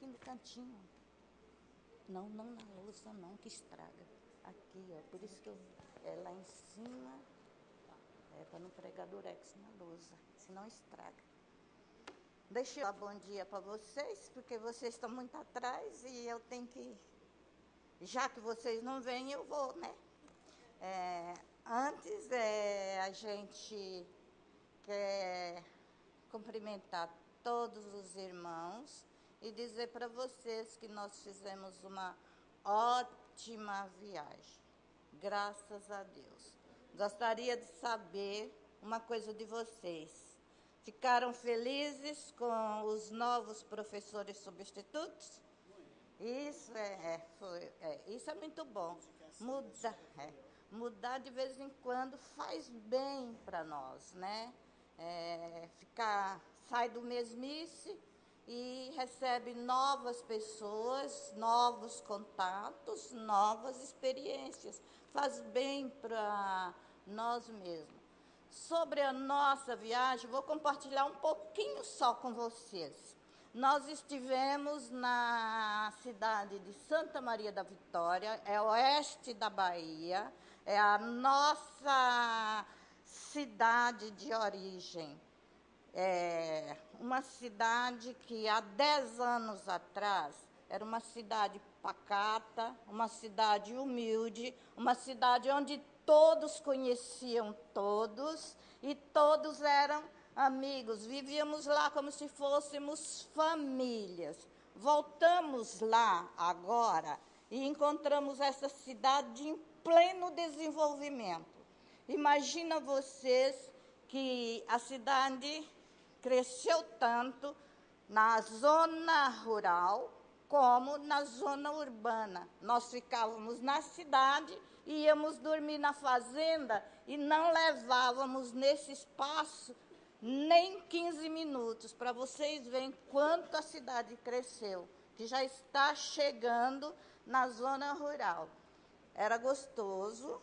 aqui no cantinho. Não na louça não, que estraga. Aqui, ó, por isso que eu... É lá em cima, para não pregar durex na louça, senão estraga. Deixa eu dar bom dia para vocês, porque vocês estão muito atrás e eu tenho que... Já que vocês não vêm, eu vou, né? Antes, a gente quer cumprimentar todos os irmãos e dizer para vocês que nós fizemos uma ótima viagem, graças a Deus. Gostaria de saber uma coisa de vocês. Ficaram felizes com os novos professores substitutos? Isso isso é muito bom. Mudar de vez em quando faz bem para nós, né? Sai do mesmice e recebe novas pessoas, novos contatos, novas experiências. Faz bem para nós mesmos. Sobre a nossa viagem, vou compartilhar um pouquinho só com vocês. Nós estivemos na cidade de Santa Maria da Vitória, é oeste da Bahia, é a nossa cidade de origem. É uma cidade que há 10 anos atrás era uma cidade pacata, uma cidade humilde, uma cidade onde todos conheciam todos e todos eram amigos. Vivíamos lá como se fôssemos famílias. Voltamos lá agora e encontramos essa cidade em pleno desenvolvimento. Imagina vocês que a cidade cresceu tanto na zona rural como na zona urbana. Nós ficávamos na cidade, íamos dormir na fazenda e não levávamos nesse espaço nem 15 minutos, para vocês verem quanto a cidade cresceu, que já está chegando na zona rural. Era gostoso.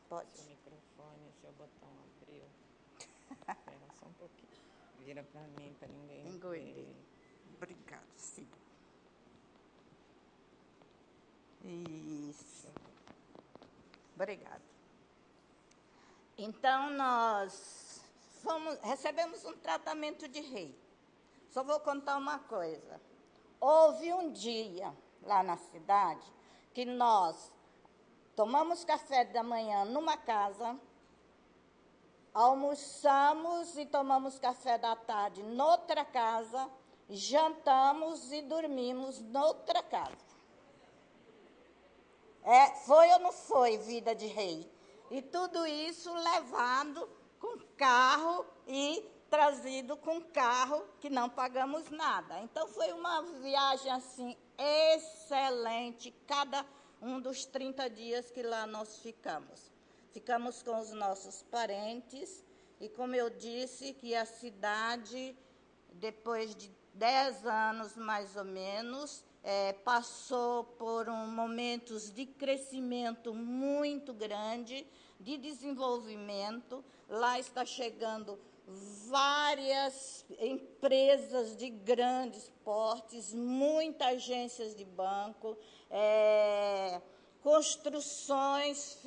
Pode. O microfone, seu botão abriu. Espera só um pouquinho. Vira para mim, para ninguém engolir. Obrigada, sim. Isso. Obrigada. Então, nós recebemos um tratamento de rei. Só vou contar uma coisa. Houve um dia lá na cidade que nós tomamos café da manhã numa casa, almoçamos e tomamos café da tarde noutra casa, jantamos e dormimos noutra casa. Foi ou não foi vida de rei? E tudo isso levado com carro e trazido com carro, que não pagamos nada. Então, foi uma viagem, assim, excelente, cada um dos 30 dias que lá nós ficamos. Ficamos com os nossos parentes e, como eu disse, que a cidade, depois de 10 anos, mais ou menos, passou por momentos de crescimento muito grande, de desenvolvimento. Lá está chegando várias empresas de grandes portes, muitas agências de banco, construções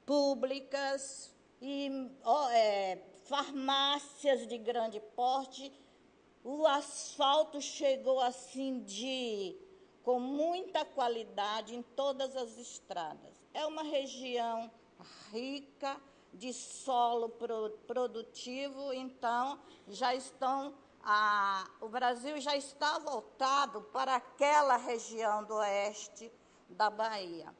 públicas e farmácias de grande porte. O asfalto chegou assim com muita qualidade em todas as estradas. É uma região rica de solo produtivo, então o Brasil já está voltado para aquela região do oeste da Bahia.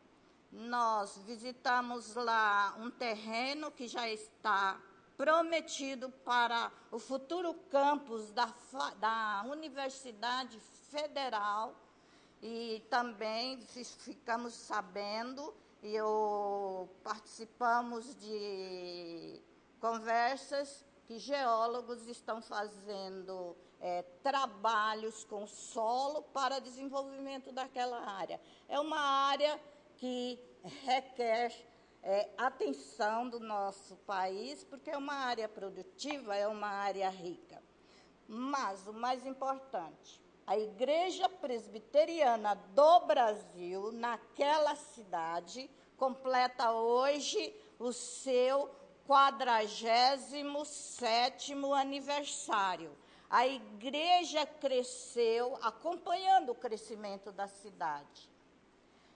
Nós visitamos lá um terreno que já está prometido para o futuro campus da Universidade Federal, e também ficamos sabendo e participamos de conversas que geólogos estão fazendo trabalhos com solo para desenvolvimento daquela área. É uma área que requer atenção do nosso país, porque é uma área produtiva, é uma área rica. Mas o mais importante, A Igreja Presbiteriana do Brasil, naquela cidade, completa hoje o seu 47º aniversário. A igreja cresceu acompanhando o crescimento da cidade.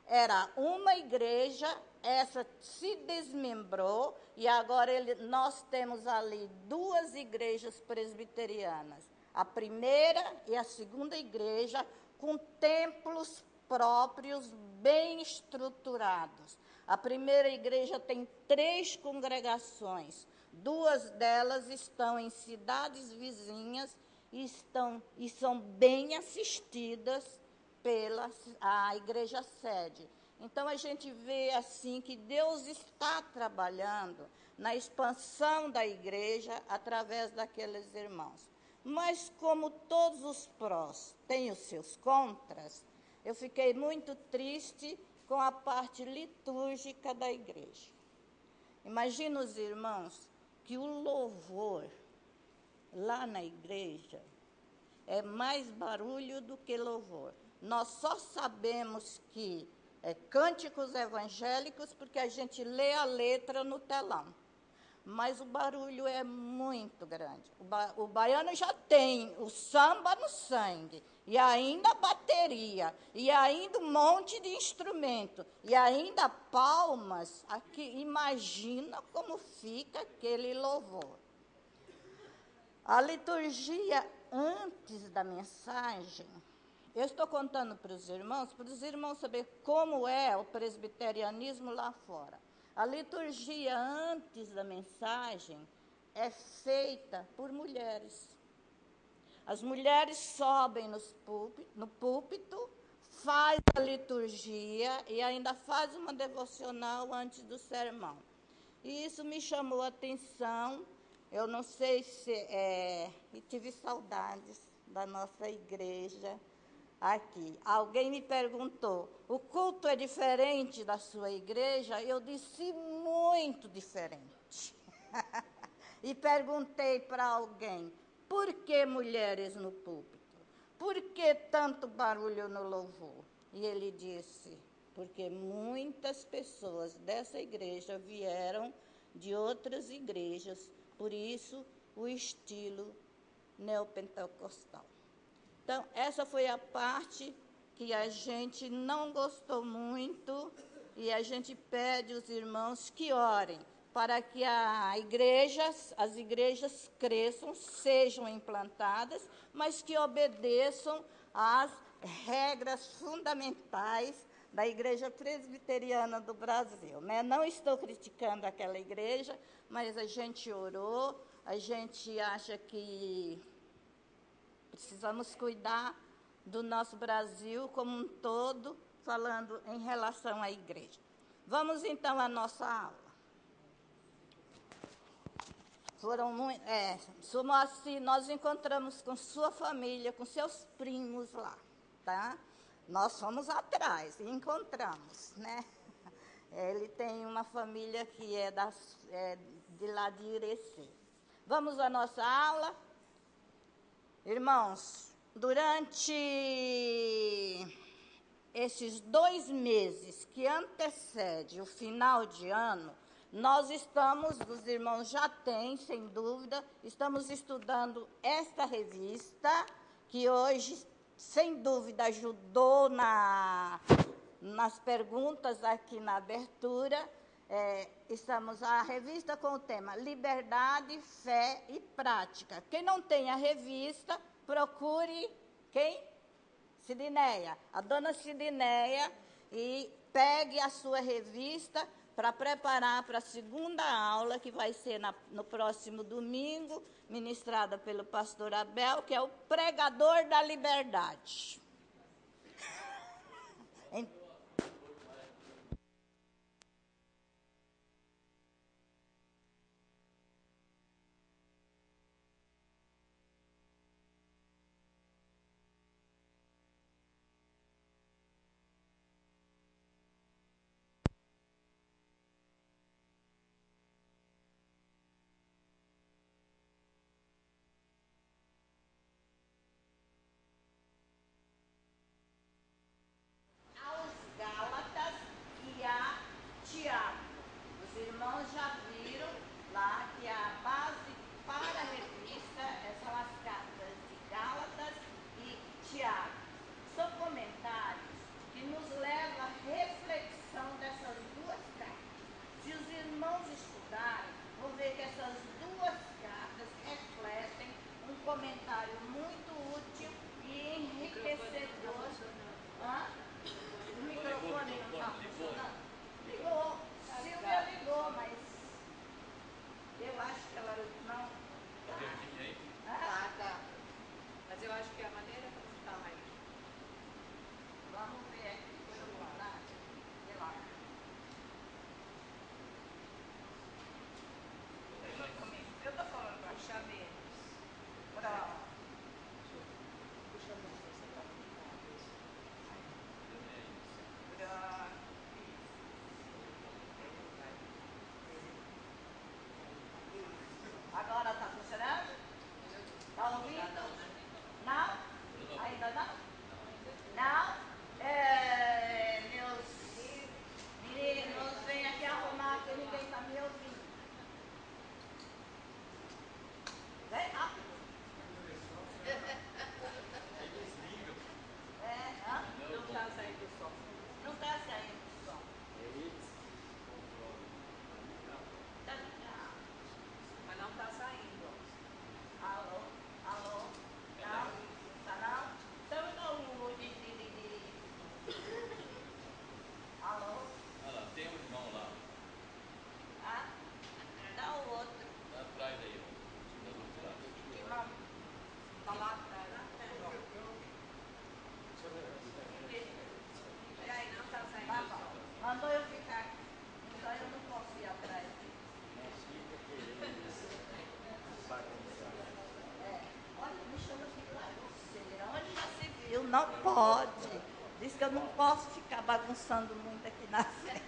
Era uma igreja, essa se desmembrou, e agora nós temos ali 2 igrejas presbiterianas. A primeira e a segunda igreja, com templos próprios bem estruturados. A primeira igreja tem 3 congregações. 2 delas estão em cidades vizinhas e são bem assistidas pela a igreja sede. Então, a gente vê assim que Deus está trabalhando na expansão da igreja através daqueles irmãos. Mas, como todos os prós têm os seus contras, eu fiquei muito triste com a parte litúrgica da igreja. Imagina os irmãos que o louvor lá na igreja é mais barulho do que louvor. Nós só sabemos que é cânticos evangélicos porque a gente lê a letra no telão. Mas o barulho é muito grande. O baiano já tem o samba no sangue, e ainda a bateria, e ainda um monte de instrumento, e ainda palmas. Aqui, imagina como fica aquele louvor. A liturgia antes da mensagem, eu estou contando para os irmãos saberem como é o presbiterianismo lá fora. A liturgia antes da mensagem é feita por mulheres. As mulheres sobem no púlpito, faz a liturgia e ainda faz uma devocional antes do sermão. E isso me chamou a atenção. Eu não sei se... e tive saudades da nossa igreja aqui. Alguém me perguntou, o culto é diferente da sua igreja? Eu disse, muito diferente. E perguntei para alguém, por que mulheres no púlpito? Por que tanto barulho no louvor? E ele disse, porque muitas pessoas dessa igreja vieram de outras igrejas, por isso o estilo neopentecostal. Então, essa foi a parte que a gente não gostou muito, e a gente pede aos irmãos que orem para que as igrejas cresçam, sejam implantadas, mas que obedeçam às regras fundamentais da Igreja Presbiteriana do Brasil. Né? Não estou criticando aquela igreja, mas a gente orou, a gente acha que precisamos cuidar do nosso Brasil como um todo, falando em relação à igreja. Vamos, então, à nossa aula. Assim, nós encontramos com sua família, com seus primos lá, tá? Nós fomos atrás e encontramos, né? Ele tem uma família que é de lá de Irecê. Vamos à nossa aula? Irmãos, durante esses 2 meses que antecede o final de ano, nós os irmãos já têm, sem dúvida, estamos estudando esta revista, que hoje, sem dúvida, ajudou nas perguntas aqui na abertura. Estamos a revista com o tema Liberdade, Fé e Prática. Quem não tem a revista, procure quem? Sidineia, a dona Sidineia, e pegue a sua revista para preparar para a segunda aula, que vai ser no próximo domingo, ministrada pelo pastor Abel, que é o pregador da liberdade. não pode. Diz que eu não posso ficar bagunçando muito aqui na frente.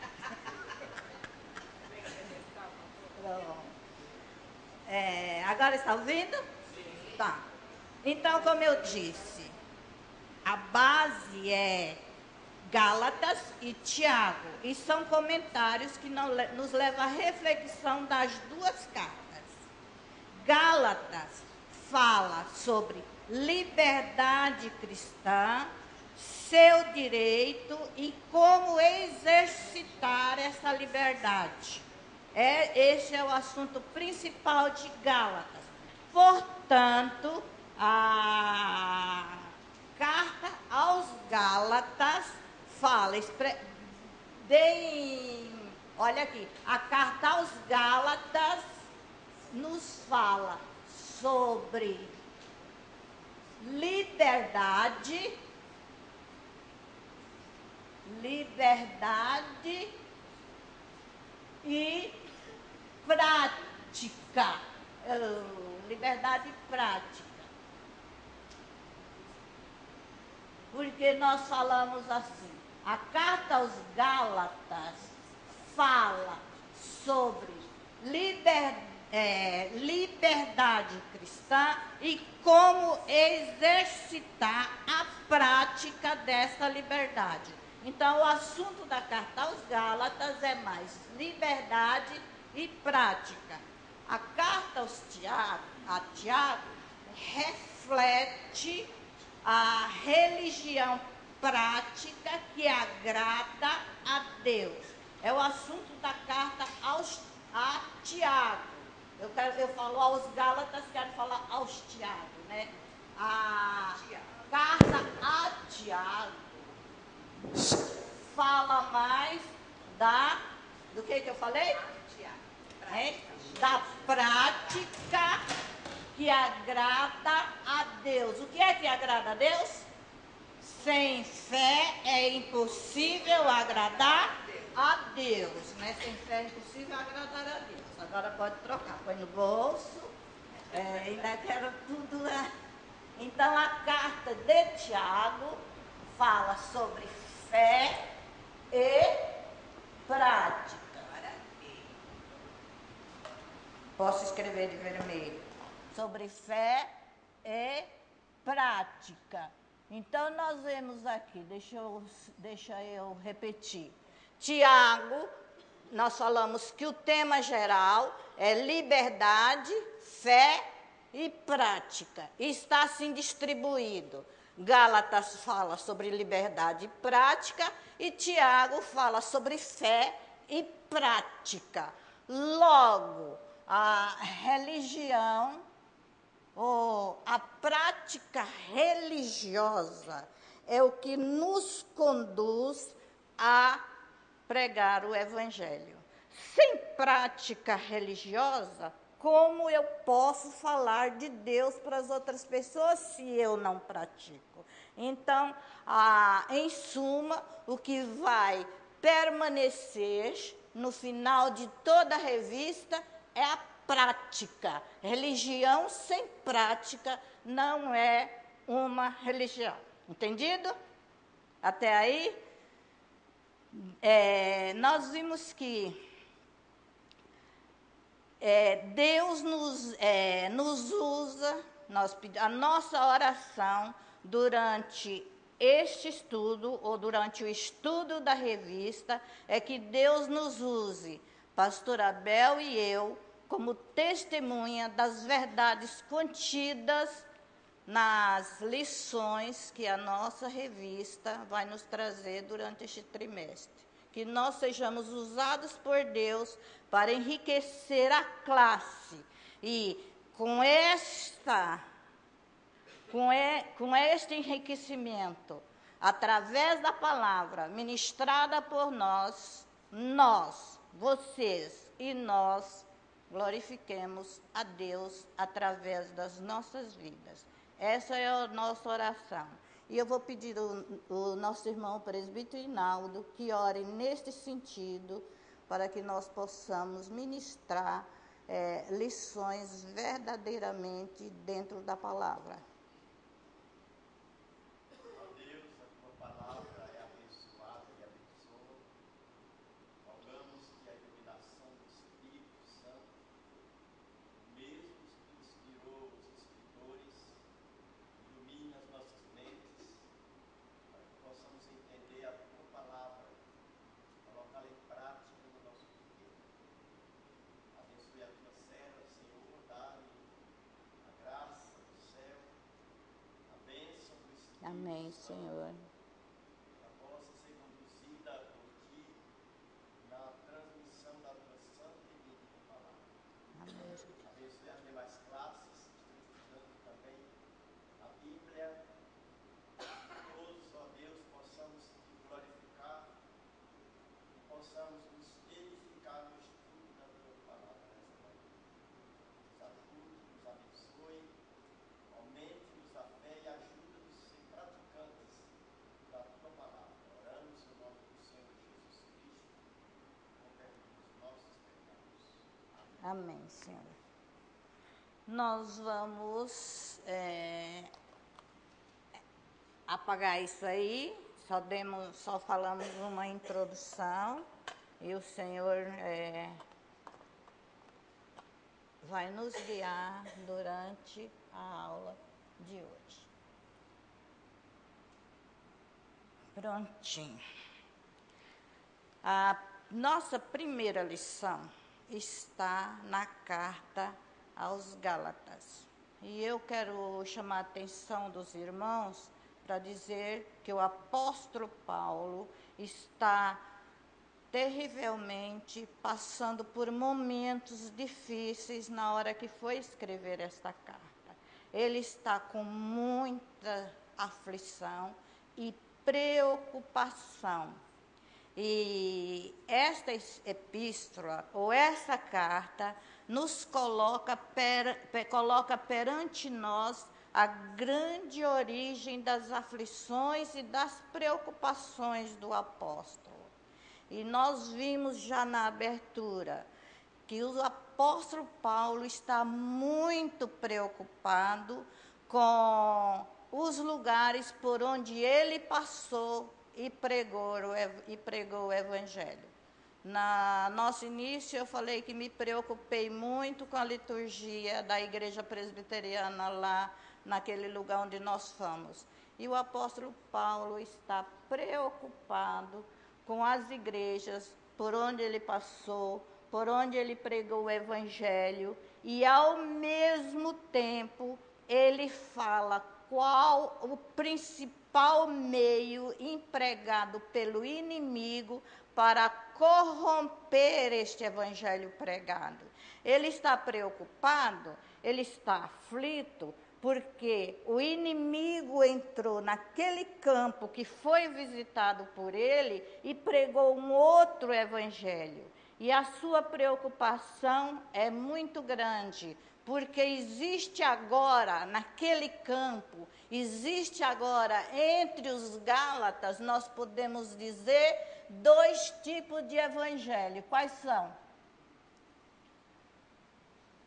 Agora está ouvindo? Tá. Então, como eu disse, a base é Gálatas e Tiago. E são comentários que nos levam à reflexão das duas cartas. Gálatas fala sobre liberdade cristã, seu direito e como exercitar essa liberdade. Esse é o assunto principal de Gálatas. Portanto, a carta aos Gálatas fala, olha aqui, a carta aos Gálatas nos fala sobre liberdade e prática. Liberdade e prática. Porque nós falamos assim, a carta aos Gálatas fala sobre liberdade cristã e como exercitar a prática dessa liberdade. Então, o assunto da carta aos Gálatas é mais liberdade e prática. A carta a Tiago reflete a religião prática que agrada a Deus. É o assunto da carta a Tiago. Eu falo aos Gálatas, quero falar aos Tiago, né? A carta a Tiago fala mais do que eu falei? Da prática que agrada a Deus. O que é que agrada a Deus? Sem fé é impossível agradar a Deus, né? Sem fé é impossível agradar a Deus. Agora pode trocar, põe no bolso, ainda quero tudo. Então a carta de Tiago fala sobre fé e prática. Posso escrever de vermelho. Sobre fé e prática. Então, nós vemos aqui, deixa eu repetir. Tiago, nós falamos que o tema geral é liberdade, fé e prática. E está assim distribuído. Gálatas fala sobre liberdade e prática e Tiago fala sobre fé e prática. Logo, a religião ou a prática religiosa é o que nos conduz a pregar o Evangelho. Sem prática religiosa, como eu posso falar de Deus para as outras pessoas se eu não pratico? Então, em suma, o que vai permanecer no final de toda a revista é a prática. Religião sem prática não é uma religião. Entendido? Até aí? Nós vimos que Deus nos usa, a nossa oração durante este estudo, ou durante o estudo da revista, é que Deus nos use, pastor Abel e eu, como testemunha das verdades contidas nas lições que a nossa revista vai nos trazer durante este trimestre. Que nós sejamos usados por Deus para enriquecer a classe. E com este enriquecimento, através da palavra ministrada por nós, vocês e nós, glorifiquemos a Deus através das nossas vidas. Essa é a nossa oração. E eu vou pedir o nosso irmão presbítero Inaldo que ore neste sentido, para que nós possamos ministrar lições verdadeiramente dentro da palavra. Amém, Senhor. Ela possa ser conduzida por Ti na transmissão da Tua santa e bíblica palavra. Amém, Jesus. Abençoe as demais classes que estão estudando também a Bíblia. Todos, ó Deus, possamos Te glorificar e possamos nos edificar no estudo da Tua palavra nesta manhã. Nos ajude, nos abençoe, aumente-nos a fé e ajuda-nos a ser praticantes da Tua palavra. Oramos no nome do Senhor Jesus Cristo, com perdão dos nossos pecados. Amém, Senhor. Nós vamos apagar isso aí. Só falamos uma introdução e o Senhor vai nos guiar durante a aula de hoje. Prontinho. A nossa primeira lição está na carta aos Gálatas. E eu quero chamar a atenção dos irmãos para dizer que o apóstolo Paulo está terrivelmente passando por momentos difíceis na hora que foi escrever esta carta. Ele está com muita aflição e preocupação. E esta epístola, ou essa carta, nos coloca perante nós a grande origem das aflições e das preocupações do apóstolo. E nós vimos já na abertura que o apóstolo Paulo está muito preocupado com os lugares por onde ele passou e pregou o Evangelho. No nosso início, eu falei que me preocupei muito com a liturgia da igreja presbiteriana lá naquele lugar onde nós fomos. E o apóstolo Paulo está preocupado com as igrejas por onde ele passou, por onde ele pregou o Evangelho, e ao mesmo tempo ele fala qual o principal meio empregado pelo inimigo para corromper este Evangelho pregado. Ele está preocupado, ele está aflito, porque o inimigo entrou naquele campo que foi visitado por ele e pregou um outro evangelho. E a sua preocupação é muito grande, porque existe agora, naquele campo, existe agora entre os Gálatas, nós podemos dizer, 2 tipos de evangelho. Quais são?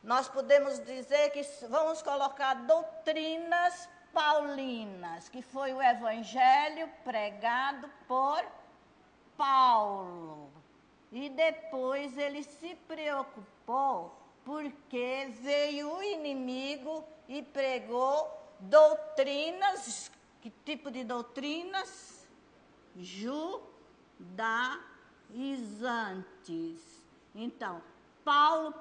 Nós podemos dizer que vamos colocar doutrinas paulinas, que foi o evangelho pregado por Paulo. E depois ele se preocupou porque veio o inimigo e pregou doutrinas. Que tipo de doutrinas? Judaizantes. Então, Paulo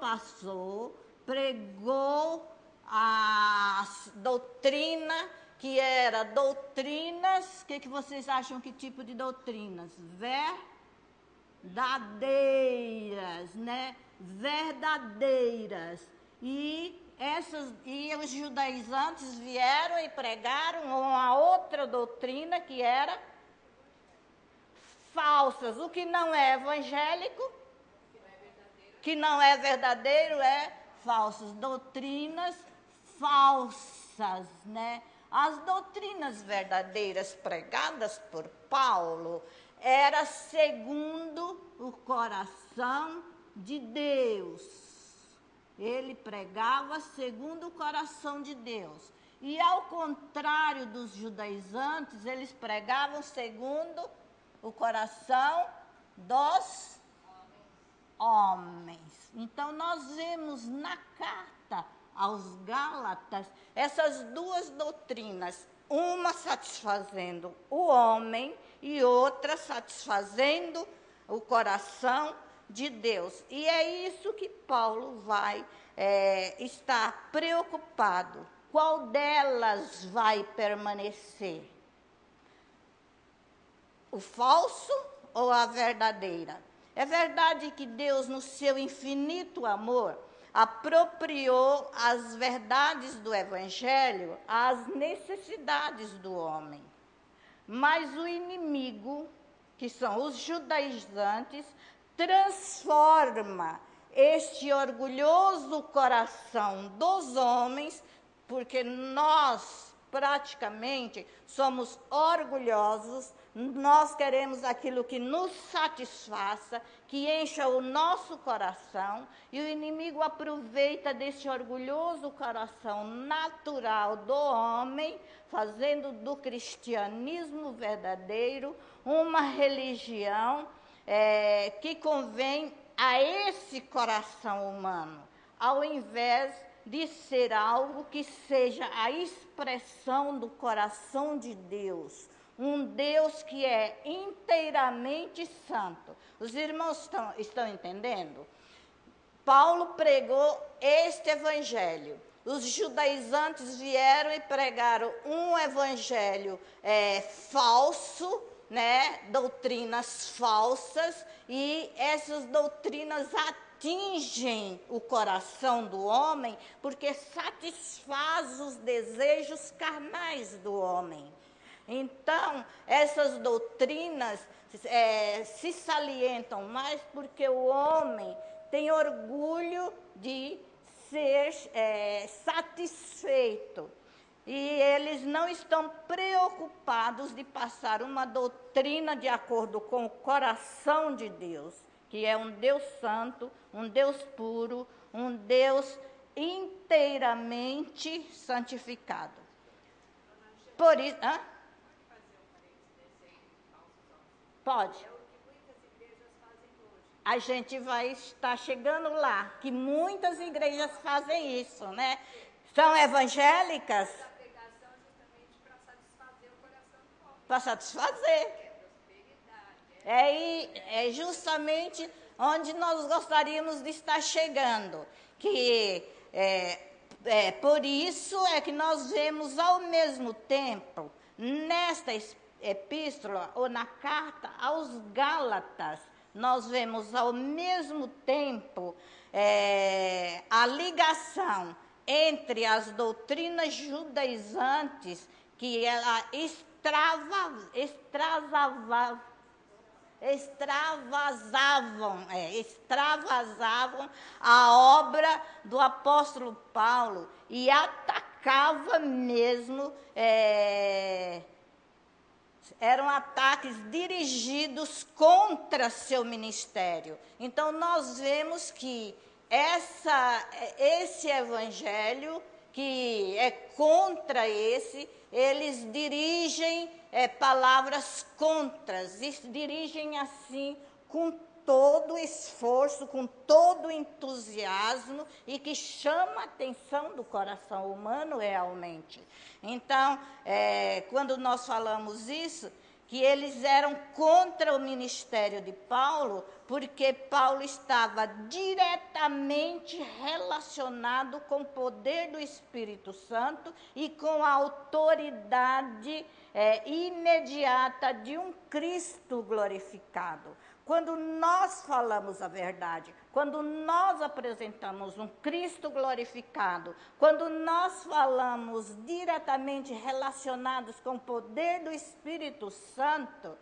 pregou a doutrina, que era doutrinas, o que vocês acham que tipo de doutrinas? Verdadeiras, né? Verdadeiras. E os judaizantes vieram e pregaram uma outra doutrina que era falsas. O que não é evangélico, que não é verdadeiro, é falsas. Doutrinas falsas, né? As doutrinas verdadeiras pregadas por Paulo era segundo o coração de Deus. Ele pregava segundo o coração de Deus. E ao contrário dos judaizantes, eles pregavam segundo o coração dos homens. Então nós vemos na carta aos Gálatas essas 2 doutrinas, uma satisfazendo o homem e outra satisfazendo o coração de Deus. E é isso que Paulo vai estar preocupado. Qual delas vai permanecer? o falso ou a verdadeira? É verdade que Deus, no seu infinito amor, apropriou as verdades do Evangelho às necessidades do homem. Mas o inimigo, que são os judaizantes, transforma este orgulhoso coração dos homens, porque nós praticamente somos orgulhosos, nós queremos aquilo que nos satisfaça, que encha o nosso coração, e o inimigo aproveita desse orgulhoso coração natural do homem, fazendo do cristianismo verdadeiro uma religião que convém a esse coração humano, ao invés de ser algo que seja a expressão do coração de Deus, um Deus que é inteiramente santo. Os irmãos estão entendendo? Paulo pregou este evangelho. Os judaizantes vieram e pregaram um evangelho falso, né, doutrinas falsas, e essas doutrinas atingem o coração do homem porque satisfaz os desejos carnais do homem. Então, essas doutrinas se salientam mais porque o homem tem orgulho de ser satisfeito. E eles não estão preocupados de passar uma doutrina de acordo com o coração de Deus, que é um Deus santo, um Deus puro, um Deus inteiramente santificado. Por isso... Hã? Pode. É o que muitas igrejas fazem hoje. A gente vai estar chegando lá, que muitas igrejas fazem isso, né? São evangélicas. Para satisfazer. É justamente onde nós gostaríamos de estar chegando. Que por isso é que nós vemos ao mesmo tempo, nesta epístola, ou na carta aos Gálatas, nós vemos ao mesmo tempo a ligação entre as doutrinas judaizantes, que ela extravasavam a obra do apóstolo Paulo e atacava mesmo, eram ataques dirigidos contra seu ministério. Então, nós vemos que esse evangelho, que é contra eles dirigem palavras contras, e dirigem assim com todo esforço, com todo entusiasmo, e que chama a atenção do coração humano realmente. Então, quando nós falamos isso, que eles eram contra o ministério de Paulo, porque Paulo estava diretamente relacionado com o poder do Espírito Santo e com a autoridade imediata de um Cristo glorificado. Quando nós falamos a verdade, quando nós apresentamos um Cristo glorificado, quando nós falamos diretamente relacionados com o poder do Espírito Santo,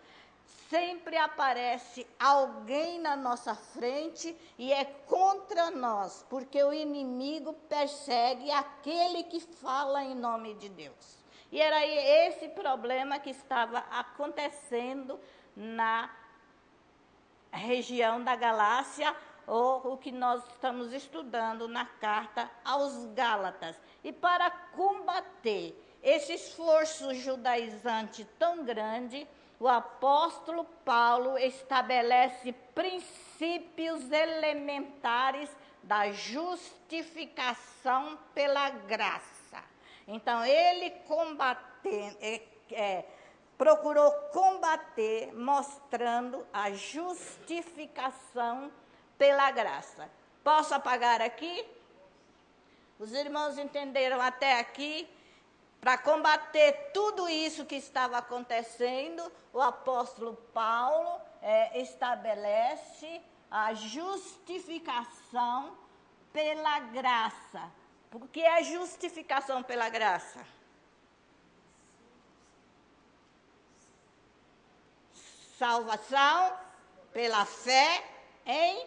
sempre aparece alguém na nossa frente e é contra nós, porque o inimigo persegue aquele que fala em nome de Deus. E era esse problema que estava acontecendo na região da Galácia, ou o que nós estamos estudando na carta aos Gálatas. E para combater esse esforço judaizante tão grande, o apóstolo Paulo estabelece princípios elementares da justificação pela graça. Então, ele procurou combater, mostrando a justificação pela graça. Posso apagar aqui? Os irmãos entenderam até aqui? Para combater tudo isso que estava acontecendo, o apóstolo Paulo estabelece a justificação pela graça. O que é justificação pela graça? Salvação pela fé em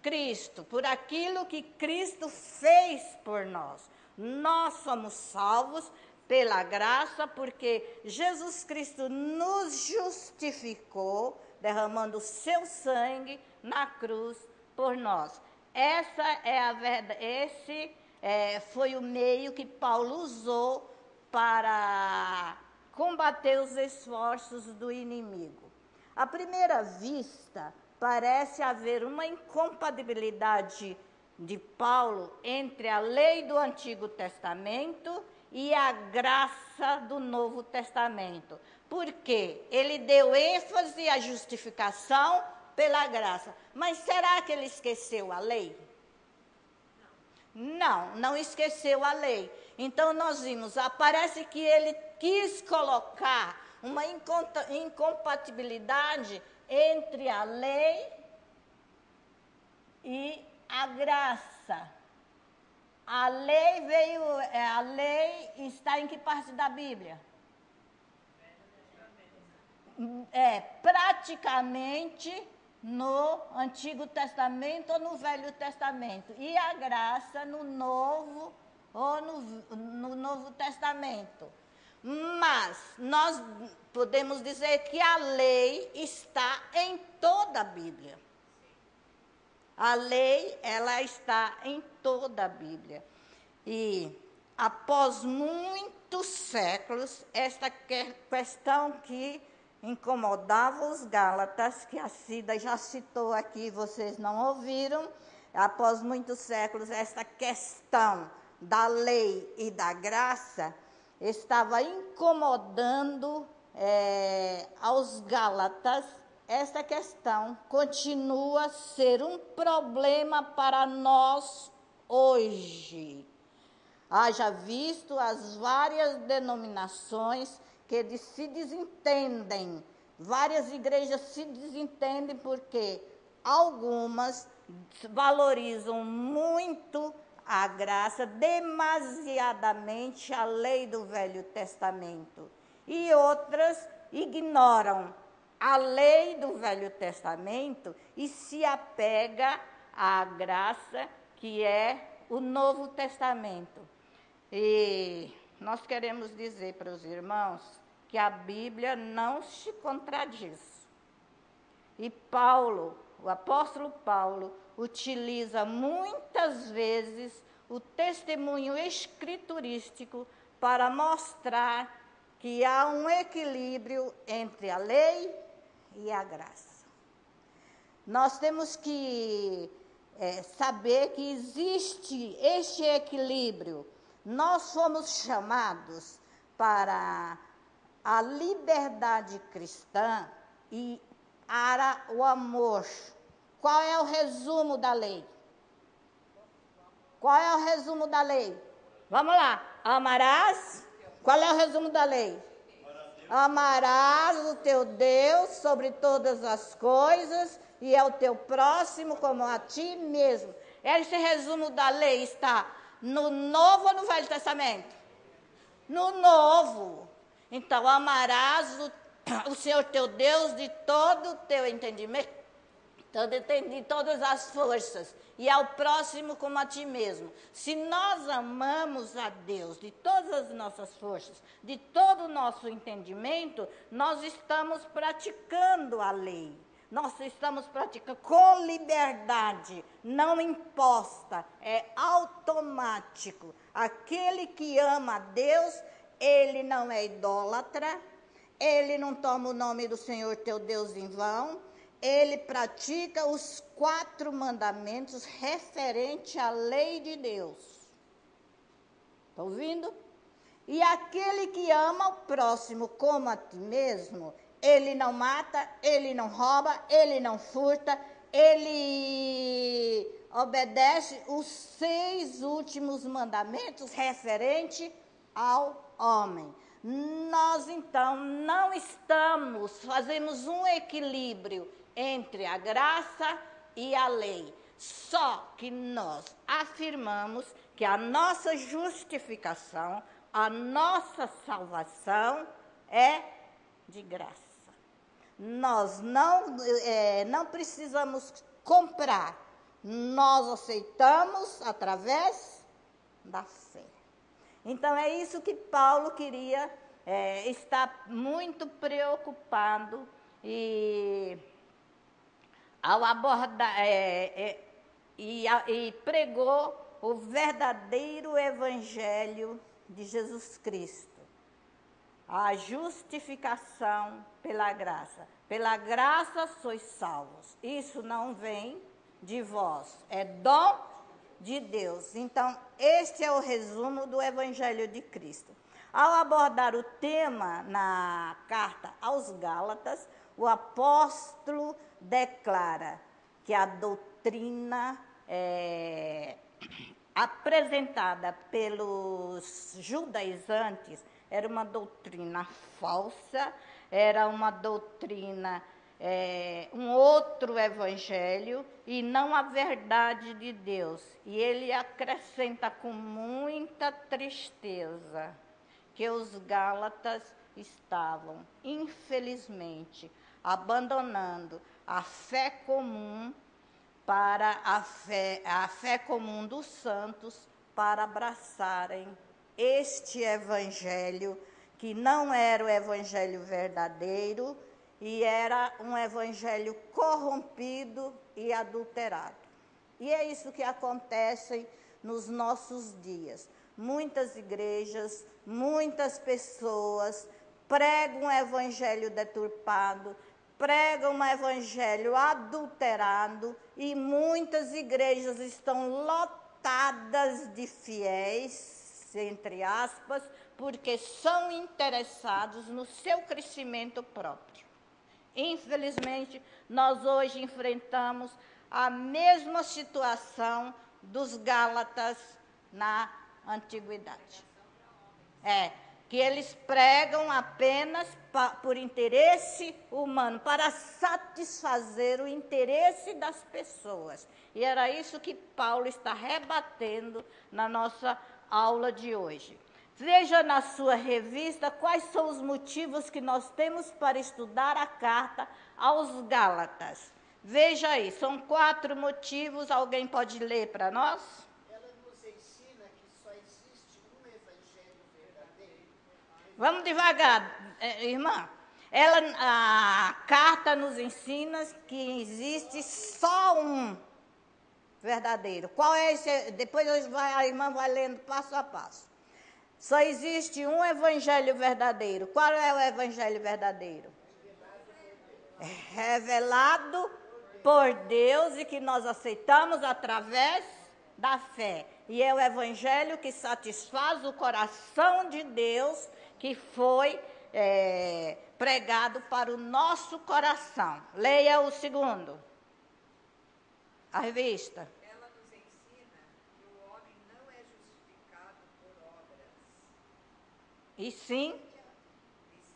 Cristo, por aquilo que Cristo fez por nós. Nós somos salvos pela graça, porque Jesus Cristo nos justificou, derramando o seu sangue na cruz por nós. Essa é a verdade. Esse foi o meio que Paulo usou para combater os esforços do inimigo. À primeira vista, parece haver uma incompatibilidade de Paulo entre a lei do Antigo Testamento e a graça do Novo Testamento. Porque ele deu ênfase à justificação pela graça. Mas será que ele esqueceu a lei? Não esqueceu a lei. Então nós vimos, parece que ele quis colocar uma incompatibilidade entre a lei e a graça. A lei está em que parte da Bíblia? Praticamente no Antigo Testamento ou no Velho Testamento. E a graça no Novo ou no Novo Testamento. Mas nós podemos dizer que a lei está em toda a Bíblia. A lei, ela está em toda a Bíblia. E após muitos séculos, esta questão que incomodava os Gálatas, que a Cida já citou aqui, vocês não ouviram, após muitos séculos, esta questão da lei e da graça estava incomodando aos Gálatas. Esta questão continua a ser um problema para nós hoje. Haja visto as várias denominações que se desentendem, várias igrejas se desentendem porque algumas valorizam muito a graça, demasiadamente a lei do Velho Testamento, e outras ignoram a lei do Velho Testamento e se apega à graça que é o Novo Testamento. E nós queremos dizer para os irmãos que a Bíblia não se contradiz. E Paulo, o apóstolo Paulo, utiliza muitas vezes o testemunho escriturístico para mostrar que há um equilíbrio entre a lei e a graça. Nós temos que saber que existe este equilíbrio. Nós fomos chamados para a liberdade cristã e para o amor. Qual é o resumo da lei? Qual é o resumo da lei? Vamos lá. Amarás. Qual é o resumo da lei? Amarás o teu Deus sobre todas as coisas e ao teu próximo como a ti mesmo. Esse resumo da lei está no Novo ou no Velho Testamento? No Novo. Então, amarás o Senhor teu Deus de todo o teu entendimento, de todas as forças, e ao próximo como a ti mesmo. Se nós amamos a Deus de todas as nossas forças, de todo o nosso entendimento, nós estamos praticando a lei. Nós estamos praticando com liberdade, não imposta, é automático. Aquele que ama a Deus, ele não é idólatra, ele não toma o nome do Senhor teu Deus em vão, ele pratica os 4 mandamentos referente à lei de Deus. Está ouvindo? E aquele que ama o próximo como a ti mesmo, ele não mata, ele não rouba, ele não furta, ele obedece os 6 últimos mandamentos referente ao homem. Nós, então, não fazemos um equilíbrio entre a graça e a lei. Só que nós afirmamos que a nossa justificação, a nossa salvação é de graça. Nós não precisamos comprar, nós aceitamos através da fé. Então, é isso que Paulo queria, está muito preocupado e ao abordar, e pregou o verdadeiro evangelho de Jesus Cristo. A justificação pela graça. Pela graça sois salvos. Isso não vem de vós, é dom de Deus. Então, este é o resumo do Evangelho de Cristo. Ao abordar o tema na carta aos Gálatas, o apóstolo declara que a doutrina apresentada pelos judaizantes era uma doutrina falsa, era uma doutrina, um outro evangelho e não a verdade de Deus. E ele acrescenta com muita tristeza que os gálatas estavam, infelizmente, abandonando a fé comum para a fé comum dos santos, para abraçarem este evangelho, que não era o evangelho verdadeiro, e era um evangelho corrompido e adulterado. E é isso que acontece nos nossos dias. Muitas igrejas, muitas pessoas pregam um evangelho deturpado, pregam um evangelho adulterado, e muitas igrejas estão lotadas de fiéis, entre aspas, porque são interessados no seu crescimento próprio. Infelizmente, nós hoje enfrentamos a mesma situação dos Gálatas na antiguidade. Que eles pregam apenas por interesse humano, para satisfazer o interesse das pessoas. E era isso que Paulo está rebatendo na nossa aula de hoje. Veja na sua revista quais são os motivos que nós temos para estudar a carta aos Gálatas. Veja aí, são 4 motivos, alguém pode ler para nós? Ela nos ensina que só existe um evangelho verdadeiro. Vamos devagar, irmã. A carta nos ensina que existe só um verdadeiro. Qual é esse? Depois a irmã vai lendo passo a passo. Só existe um evangelho verdadeiro. Qual é o evangelho verdadeiro? Revelado por Deus e que nós aceitamos através da fé. E é o evangelho que satisfaz o coração de Deus, que foi pregado para o nosso coração. Leia o segundo. A revista. Ela nos ensina que o homem não é justificado por obras, E sim,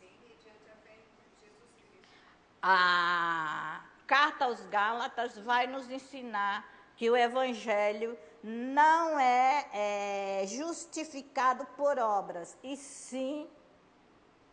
mediante a fé em Jesus Cristo. a carta aos Gálatas vai nos ensinar que o evangelho não é justificado por obras, e sim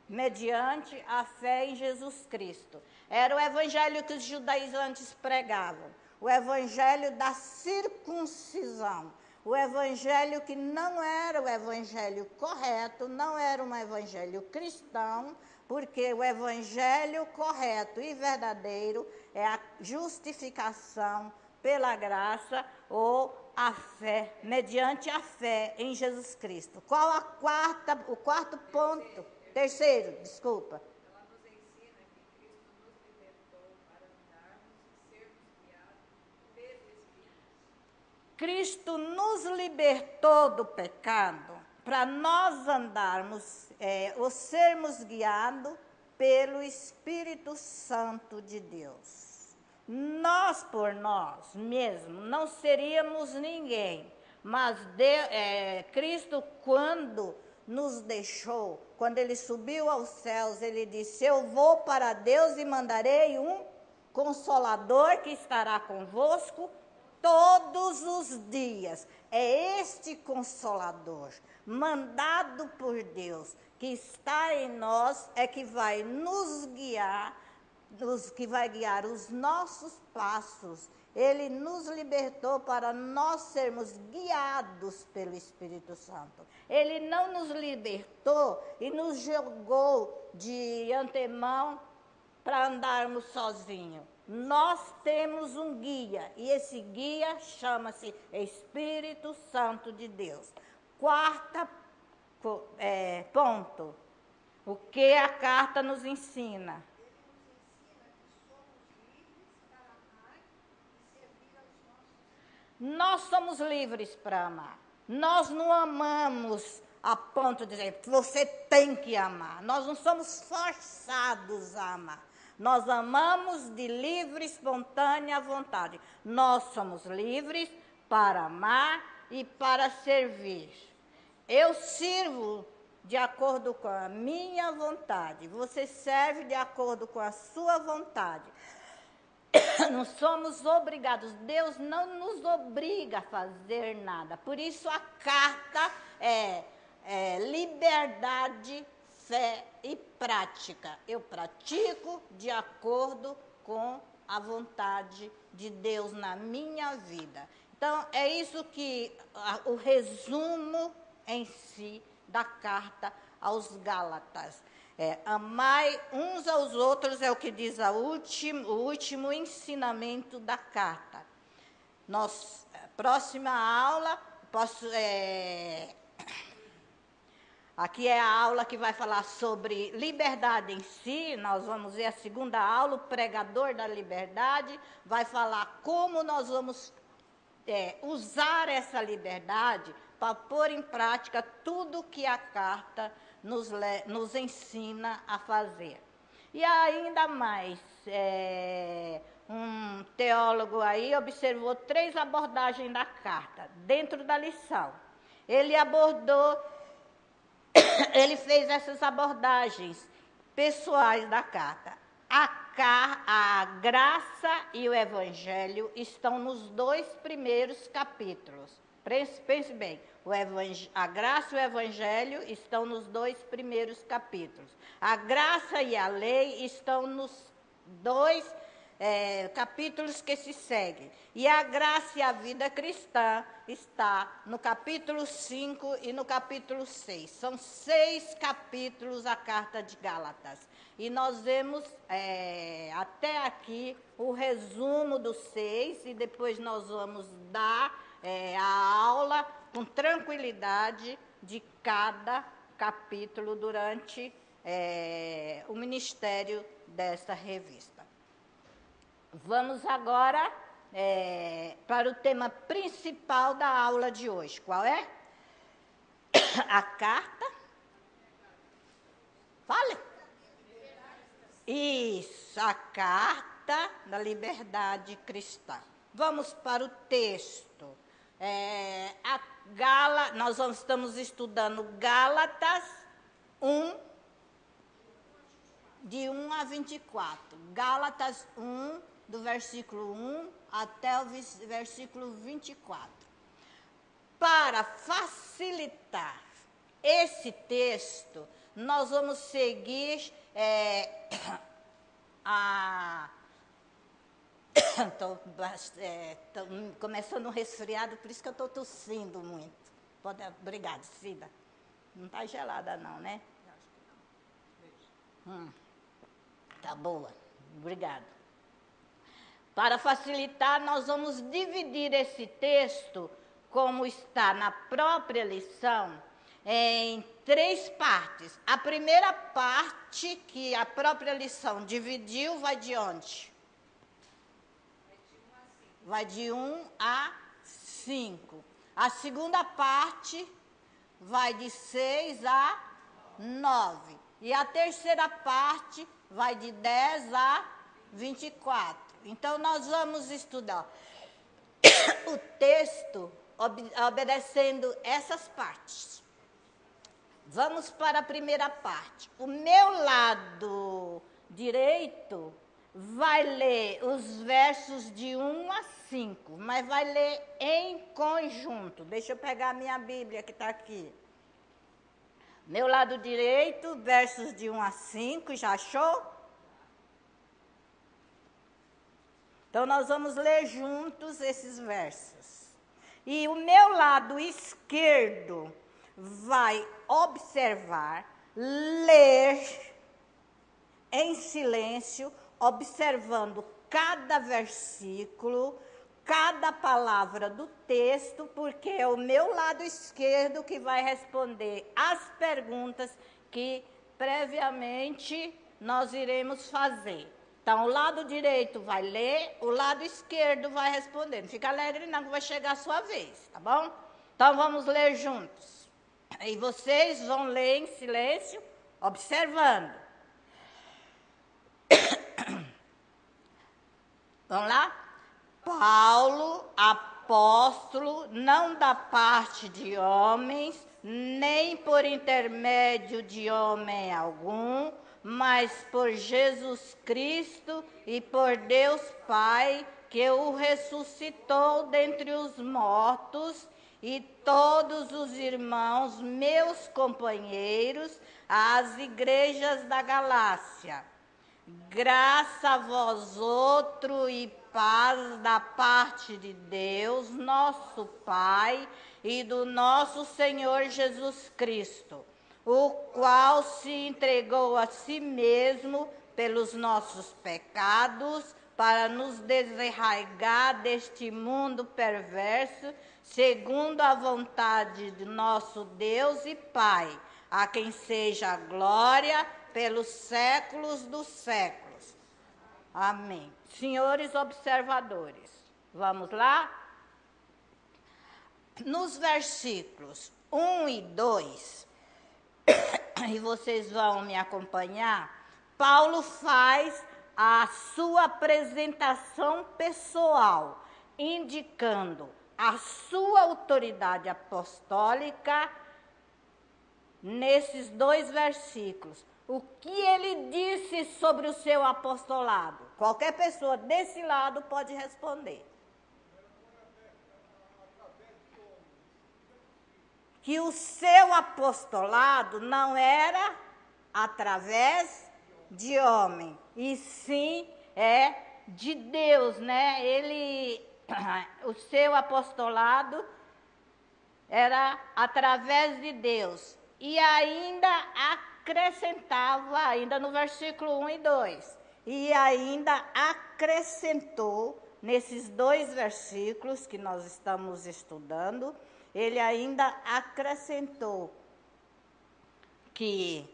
mediante a fé em Jesus Cristo. Era o evangelho que os judaizantes pregavam, o evangelho da circuncisão, o evangelho que não era o evangelho correto, não era um evangelho cristão, porque o evangelho correto e verdadeiro é a justificação pela graça ou a fé, mediante a fé em Jesus Cristo. Qual o quarto ponto? Terceiro, desculpa. Ela nos ensina que Cristo nos libertou para andarmos e sermos guiados pelo Espírito. Cristo nos libertou do pecado para nós andarmos ou sermos guiados pelo Espírito Santo de Deus. Nós, por nós mesmos, não seríamos ninguém, mas Cristo, quando nos deixou, quando ele subiu aos céus, ele disse: eu vou para Deus e mandarei um Consolador que estará convosco todos os dias. É este Consolador, mandado por Deus, que está em nós, é que vai nos guiar, que vai guiar os nossos passos. Ele nos libertou para nós sermos guiados pelo Espírito Santo. Ele não nos libertou e nos jogou de antemão para andarmos sozinhos. Nós temos um guia, e esse guia chama-se Espírito Santo de Deus. Quarto ponto, o que a carta nos ensina? Nós somos livres para amar. Nós não amamos a ponto de dizer, você tem que amar. Nós não somos forçados a amar. Nós amamos de livre, espontânea vontade. Nós somos livres para amar e para servir. Eu sirvo de acordo com a minha vontade. Você serve de acordo com a sua vontade. Não somos obrigados. Deus não nos obriga a fazer nada. Por isso a carta é liberdade, fé e prática. Eu pratico de acordo com a vontade de Deus na minha vida. Então, é isso que o resumo em si da carta aos Gálatas. Amai uns aos outros é o que diz o último ensinamento da carta. Próxima aula, aqui é a aula que vai falar sobre liberdade em si. Nós vamos ver a segunda aula, o pregador da liberdade, vai falar como nós vamos usar essa liberdade para pôr em prática tudo que a carta nos ensina a fazer. E ainda mais, um teólogo aí observou 3 abordagens da carta, dentro da lição. Ele fez essas abordagens pessoais da carta. A graça e o evangelho estão nos 2 primeiros capítulos. Pense bem, a graça e o evangelho estão nos 2 primeiros capítulos. A graça e a lei estão nos 2 capítulos que se seguem. E a graça e a vida cristã está no capítulo 5 e no capítulo 6. São 6 capítulos a carta de Gálatas. E nós vemos até aqui o resumo dos 6, e depois nós vamos dar a aula com tranquilidade de cada capítulo durante o ministério desta revista. Vamos agora para o tema principal da aula de hoje. Qual é? A carta. Fale. Isso, a carta da liberdade cristã. Vamos para o texto. Nós estamos estudando Gálatas 1, de 1 a 24. Gálatas 1, do versículo 1 até o versículo 24. Para facilitar esse texto, nós vamos seguir Estou começando um resfriado, por isso que eu estou tossindo muito. Obrigada, Cida. Não está gelada não, né? Tá boa. Obrigada. Para facilitar, nós vamos dividir esse texto, como está na própria lição, em 3 partes. A primeira parte, que a própria lição dividiu, vai de onde? Vai de 1 a 5. A segunda parte vai de 6 a 9. E a terceira parte vai de 10 a 24. Então, nós vamos estudar o texto obedecendo essas partes. Vamos para a primeira parte. O meu lado direito vai ler os versos de 1 a 5, mas vai ler em conjunto. Deixa eu pegar a minha Bíblia que está aqui. Meu lado direito, versos de 1 a 5, já achou? Então, nós vamos ler juntos esses versos. E o meu lado esquerdo vai observar, ler em silêncio, observando cada versículo, cada palavra do texto, porque é o meu lado esquerdo que vai responder as perguntas que previamente nós iremos fazer. Então, o lado direito vai ler, o lado esquerdo vai responder. Não fica alegre não, que vai chegar a sua vez, tá bom? Então, vamos ler juntos. E vocês vão ler em silêncio, observando. Vamos lá? Paulo, apóstolo, não da parte de homens, nem por intermédio de homem algum, mas por Jesus Cristo e por Deus Pai, que o ressuscitou dentre os mortos, e todos os irmãos, meus companheiros, às igrejas da Galácia. Graça a vós outro e paz da parte de Deus, nosso Pai, e do nosso Senhor Jesus Cristo, o qual se entregou a si mesmo pelos nossos pecados, para nos desarraigar deste mundo perverso, segundo a vontade de nosso Deus e Pai, a quem seja a glória pelos séculos dos séculos. Amém. Senhores observadores, vamos lá? Nos versículos 1 e 2, e vocês vão me acompanhar, Paulo faz a sua apresentação pessoal, indicando a sua autoridade apostólica nesses 2 versículos. O que ele disse sobre o seu apostolado? Qualquer pessoa desse lado pode responder. Que o seu apostolado não era através de homem, e sim de Deus, né? O seu apostolado era através de Deus. E ainda acrescentava, ainda no versículo 1 e 2, e ainda acrescentou, nesses 2 versículos que nós estamos estudando, ele ainda acrescentou que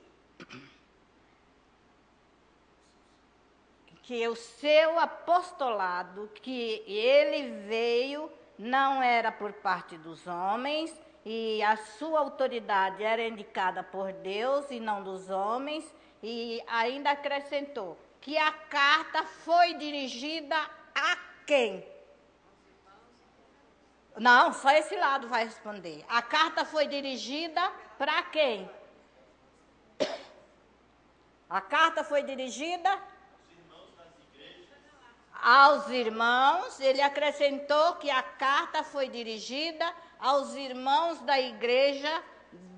o seu apostolado, que ele veio, não era por parte dos homens, e a sua autoridade era indicada por Deus e não dos homens, e ainda acrescentou que a carta foi dirigida a quem? Não, só esse lado vai responder. A carta foi dirigida para quem? A carta foi dirigida aos irmãos. Ele acrescentou que a carta foi dirigida aos irmãos da igreja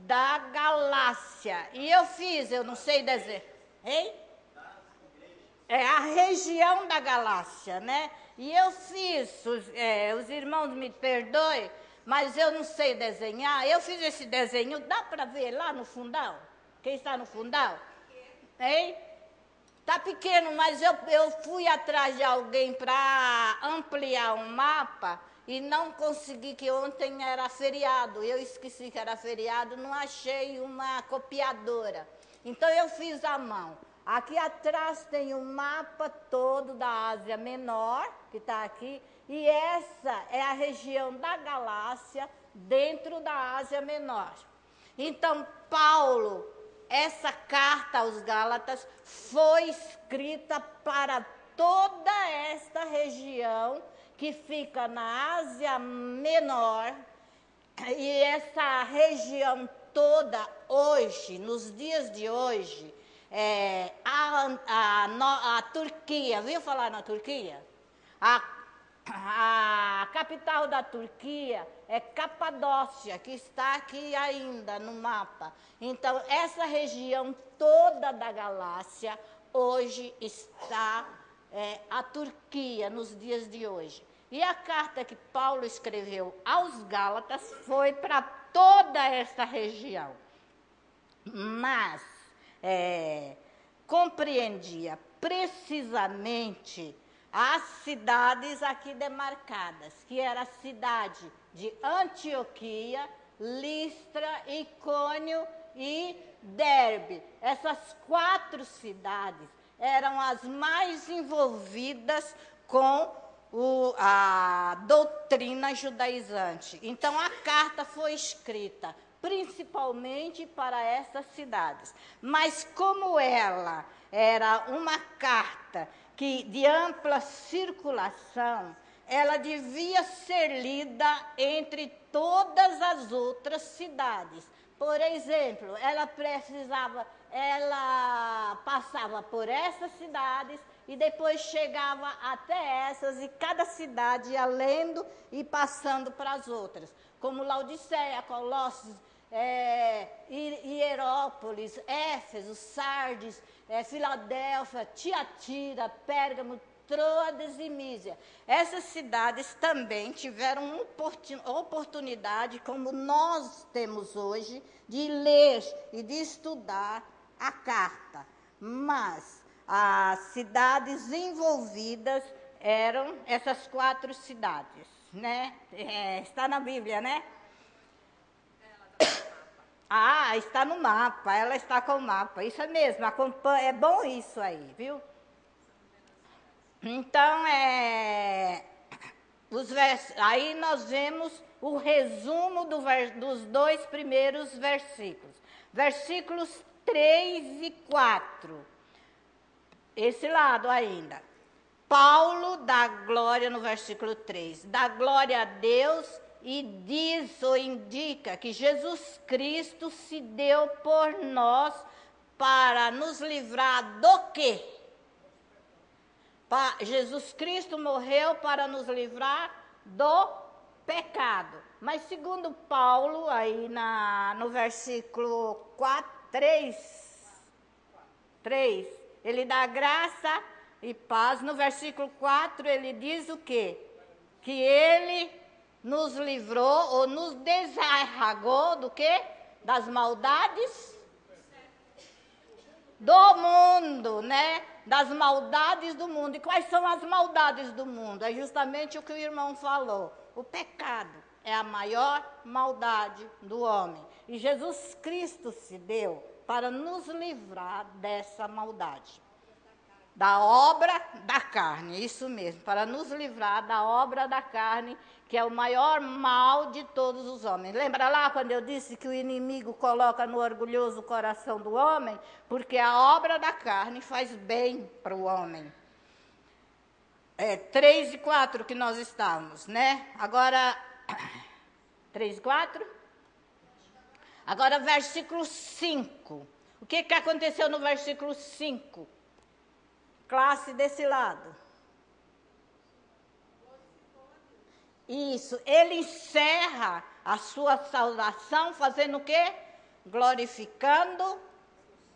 da Galácia. E eu não sei dizer, hein? É a região da Galácia, né? E eu fiz, os irmãos me perdoem, mas eu não sei desenhar. Eu fiz esse desenho, dá para ver lá no fundão? Quem está no fundão? Hein? Está pequeno, mas eu fui atrás de alguém para ampliar um mapa e não consegui, que ontem era feriado. Eu esqueci que era feriado, não achei uma copiadora. Então eu fiz à mão. Aqui atrás tem o mapa todo da Ásia Menor, que está aqui, e essa é a região da Galácia, dentro da Ásia Menor. Então, Paulo, essa carta aos Gálatas foi escrita para toda esta região que fica na Ásia Menor, e essa região toda, hoje, nos dias de hoje, a Turquia, viu falar na Turquia? A capital da Turquia é Capadócia, que está aqui ainda no mapa. Então, essa região toda da galáxia, hoje está a Turquia, nos dias de hoje. E a carta que Paulo escreveu aos Gálatas foi para toda essa região. Mas compreendia precisamente as cidades aqui demarcadas, que era a cidade de Antioquia, Listra, Icônio e Derbe. Essas 4 cidades eram as mais envolvidas com a doutrina judaizante. Então, a carta foi escrita principalmente para essas cidades. Mas como ela era uma carta de ampla circulação, ela devia ser lida entre todas as outras cidades. Por exemplo, ela passava por essas cidades e depois chegava até essas, e cada cidade ia lendo e passando para as outras, como Laodiceia, Colossos, Hierópolis, Éfeso, Sardes, Filadélfia, Tiatira, Pérgamo, Troades e Mísia. Essas cidades também tiveram oportunidade, como nós temos hoje, de ler e de estudar a carta. Mas as cidades envolvidas eram essas 4 cidades, né? Está na Bíblia, né? Está no mapa, ela está com o mapa, isso é mesmo, é bom isso aí, viu? Então, aí nós vemos o resumo dos 2 primeiros versículos. Versículos 3 e 4, esse lado ainda. Paulo dá glória no versículo 3, dá glória a Deus e diz ou indica que Jesus Cristo se deu por nós para nos livrar do quê? Jesus Cristo morreu para nos livrar do pecado. Mas segundo Paulo, aí no versículo 3, ele dá graça e paz. No versículo 4, ele diz o quê? Que ele nos livrou ou nos desarragou do quê? Das maldades do mundo, né? Das maldades do mundo. E quais são as maldades do mundo? É justamente o que o irmão falou. O pecado é a maior maldade do homem. E Jesus Cristo se deu para nos livrar dessa maldade. Da obra da carne, isso mesmo, para nos livrar da obra da carne, que é o maior mal de todos os homens. Lembra lá quando eu disse que o inimigo coloca no orgulhoso coração do homem? Porque a obra da carne faz bem para o homem. 3 e 4 que nós estamos, né? Agora, 3 e 4? Agora, versículo 5. O que aconteceu no versículo 5? Classe desse lado. Isso, ele encerra a sua saudação fazendo o quê? Glorificando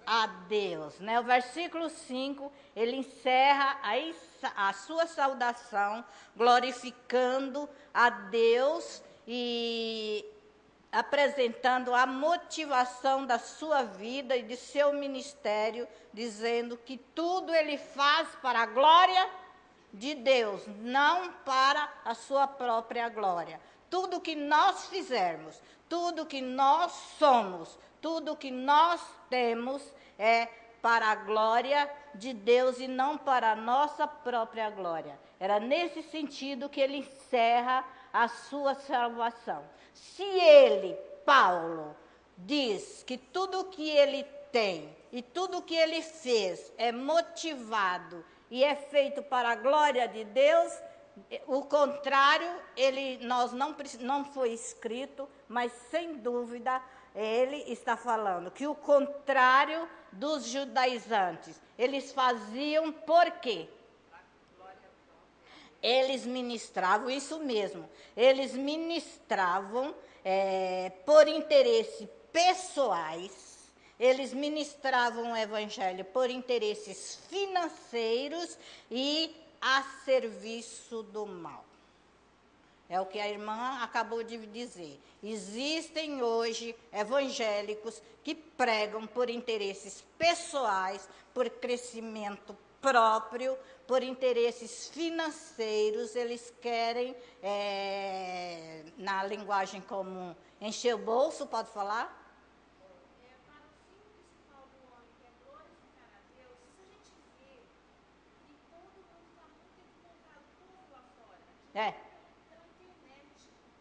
a Deus, né? O versículo 5, ele encerra a sua saudação glorificando a Deus e apresentando a motivação da sua vida e de seu ministério, dizendo que tudo ele faz para a glória de Deus, não para a sua própria glória. Tudo que nós fizermos, tudo que nós somos, tudo que nós temos é para a glória de Deus e não para a nossa própria glória. Era nesse sentido que ele encerra a sua salvação. Se ele, Paulo, diz que tudo que ele tem e tudo que ele fez é motivado e é feito para a glória de Deus, o contrário, não foi escrito, mas sem dúvida ele está falando que o contrário dos judaizantes, eles faziam por quê? Eles ministravam, isso mesmo, eles ministravam por interesse pessoais, eles ministravam o evangelho por interesses financeiros e a serviço do mal. É o que a irmã acabou de dizer. Existem hoje evangélicos que pregam por interesses pessoais, por crescimento próprio, por interesses financeiros. Eles querem, na linguagem comum, encher o bolso, pode falar?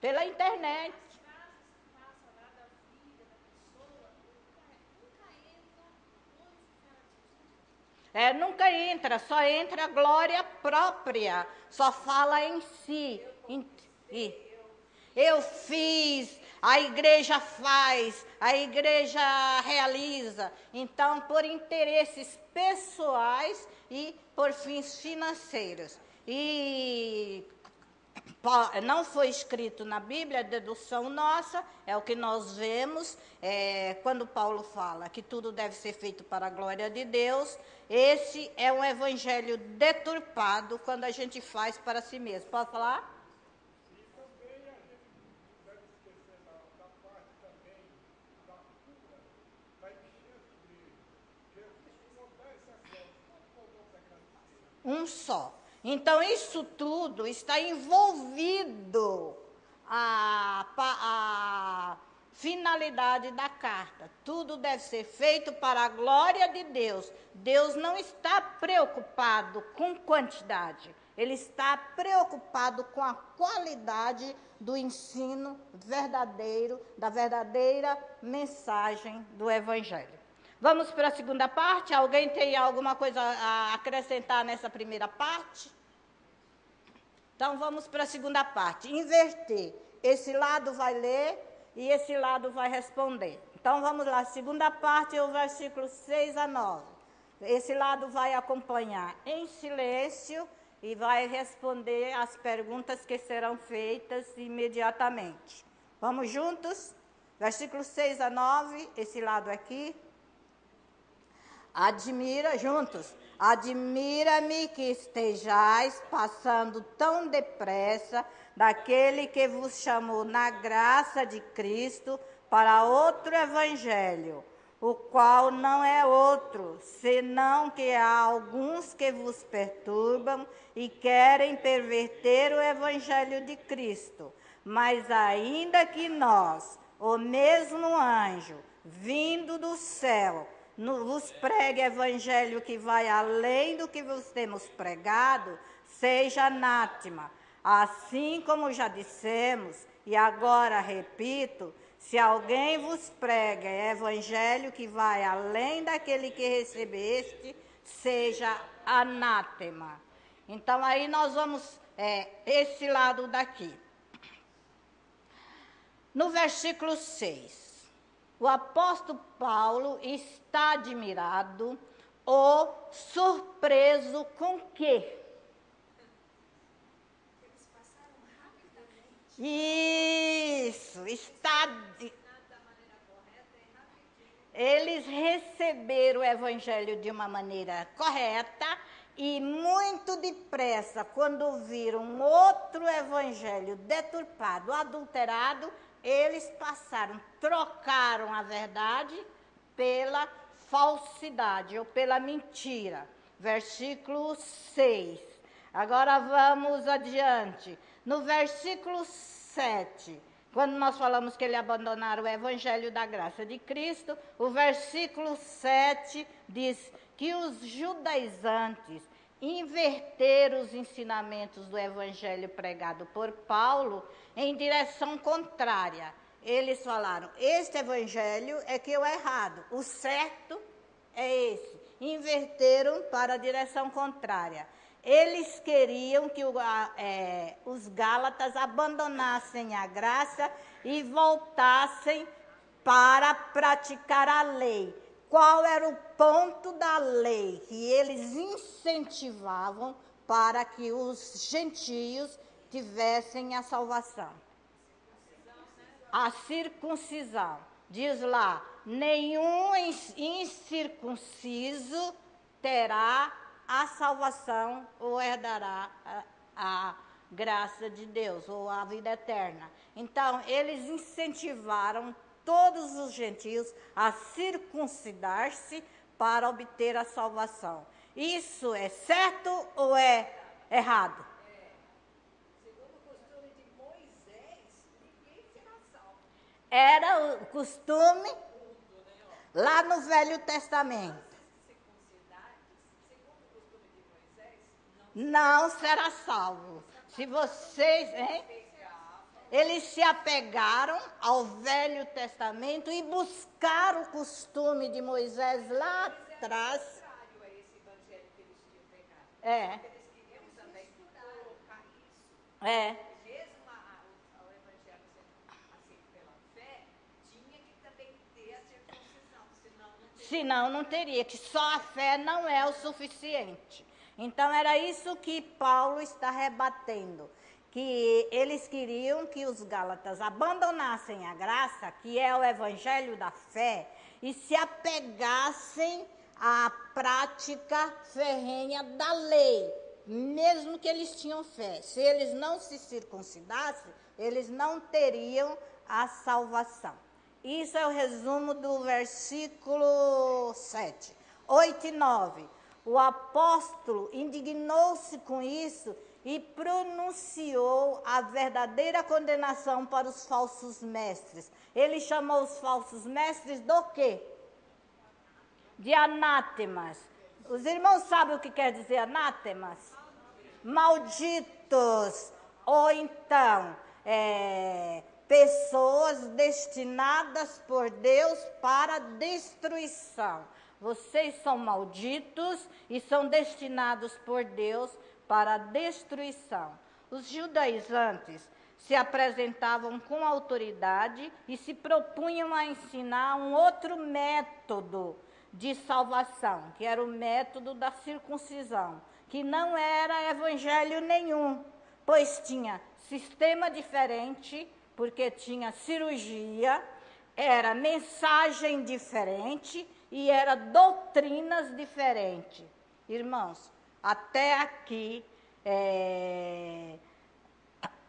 Pela internet. Nunca entra, só entra a glória própria, só fala em si. Eu fiz, a igreja faz, a igreja realiza. Então, por interesses pessoais e por fins financeiros. E não foi escrito na Bíblia, é dedução nossa, é o que nós vemos, quando Paulo fala que tudo deve ser feito para a glória de Deus. Esse é um evangelho deturpado quando a gente faz para si mesmo. Pode falar? E também a gente não deve esquecer da parte também da cura, da enchente de Jesus, que não dá esse agora, quanto podemos agradecer? Um só. Então, isso tudo está envolvido a finalidade da carta. Tudo deve ser feito para a glória de Deus. Deus não está preocupado com quantidade. Ele está preocupado com a qualidade do ensino verdadeiro, da verdadeira mensagem do Evangelho. Vamos para a segunda parte? Alguém tem alguma coisa a acrescentar nessa primeira parte? Então, vamos para a segunda parte. Inverter. Esse lado vai ler e esse lado vai responder. Então, vamos lá. Segunda parte é o versículo 6 a 9. Esse lado vai acompanhar em silêncio e vai responder as perguntas que serão feitas imediatamente. Vamos juntos? Versículo 6 a 9, esse lado aqui. Admira-me que estejais passando tão depressa daquele que vos chamou na graça de Cristo para outro evangelho, o qual não é outro, senão que há alguns que vos perturbam e querem perverter o evangelho de Cristo. Mas ainda que nós, o mesmo anjo, vindo do céu, vos pregue evangelho que vai além do que vos temos pregado, seja anátema. Assim como já dissemos, e agora repito, se alguém vos prega evangelho que vai além daquele que recebeste, seja anátema. Então aí nós vamos, esse lado daqui. No versículo 6. O apóstolo Paulo está admirado ou surpreso com quê? Eles passaram rapidamente. Isso, está... Da maneira correta e rapidinho. Eles receberam o evangelho de uma maneira correta e muito depressa, quando viram outro evangelho deturpado, adulterado, eles trocaram a verdade pela falsidade ou pela mentira. Versículo 6. Agora vamos adiante. No versículo 7, quando nós falamos que eles abandonaram o evangelho da graça de Cristo, o versículo 7 diz que os judaizantes inverteram os ensinamentos do evangelho pregado por Paulo em direção contrária. Eles falaram, este evangelho é que é o errado, o certo é esse. Inverteram para a direção contrária. Eles queriam que os gálatas abandonassem a graça e voltassem para praticar a lei. Qual era o ponto da lei? Que eles incentivavam para que os gentios tivessem a salvação. A circuncisão. Diz lá, nenhum incircunciso terá a salvação ou herdará a graça de Deus ou a vida eterna. Então, eles incentivaram todos os gentios a circuncidar-se para obter a salvação. Isso é certo ou é errado? Segundo o costume de Moisés, ninguém será salvo. Era o costume lá no Velho Testamento. Segundo o costume de Moisés, Não será salvo. Se vocês, hein? Eles se apegaram ao Velho Testamento e buscaram o costume de Moisés lá atrás. contrário a esse evangelho que eles tinham pregado. É, Eles queriam também colocar isso. é. Mesmo o evangelho sendo aceito pela fé, tinha que também ter a circuncisão, Senão não teria, que só a fé não é o suficiente. Então era isso que Paulo está rebatendo, que eles queriam que os gálatas abandonassem a graça, que é o evangelho da fé, e se apegassem à prática ferrenha da lei, mesmo que eles tinham fé. Se eles não se circuncidassem, eles não teriam a salvação. Isso é o resumo do versículo 7. 8 e 9. O apóstolo indignou-se com isso e pronunciou a verdadeira condenação para os falsos mestres. Ele chamou os falsos mestres do quê? De anátemas. Os irmãos sabem o que quer dizer anátemas? Malditos. Ou então, pessoas destinadas por Deus para destruição. Vocês são malditos e são destinados por Deus para destruição. Os judaizantes se apresentavam com autoridade e se propunham a ensinar um outro método de salvação, que era o método da circuncisão, que não era evangelho nenhum, pois tinha sistema diferente, porque tinha cirurgia, era mensagem diferente e era doutrinas diferentes. Irmãos, até aqui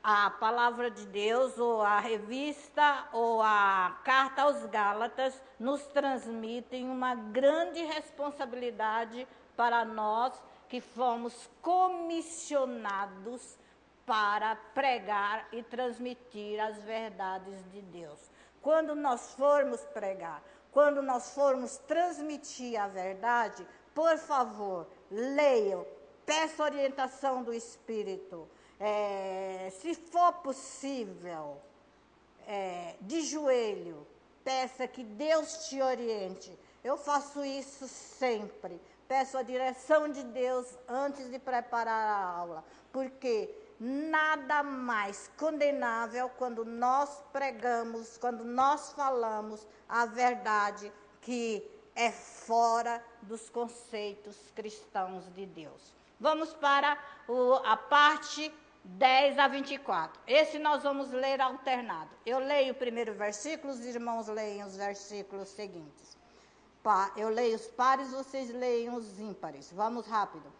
a palavra de Deus, ou a revista, ou a carta aos Gálatas, nos transmitem uma grande responsabilidade para nós que fomos comissionados para pregar e transmitir as verdades de Deus. Quando nós formos pregar, quando nós formos transmitir a verdade, por favor, leiam, peça orientação do Espírito. Se for possível, de joelho, peça que Deus te oriente. Eu faço isso sempre. Peço a direção de Deus antes de preparar a aula, porque nada mais condenável quando nós pregamos, quando nós falamos a verdade que é fora dos conceitos cristãos de Deus. Vamos para a parte 10 a 24. Esse nós vamos ler alternado. Eu leio o primeiro versículo, os irmãos leem os versículos seguintes. Eu leio os pares, vocês leem os ímpares. Vamos rápido.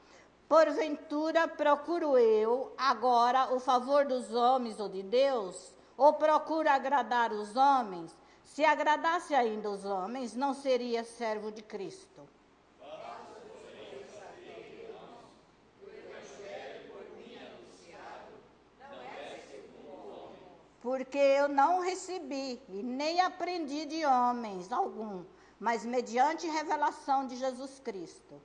Porventura procuro eu agora o favor dos homens ou de Deus? Ou procuro agradar os homens? Se agradasse ainda os homens, não seria servo de Cristo. Porque eu não recebi e nem aprendi de homens algum, mas mediante revelação de Jesus Cristo.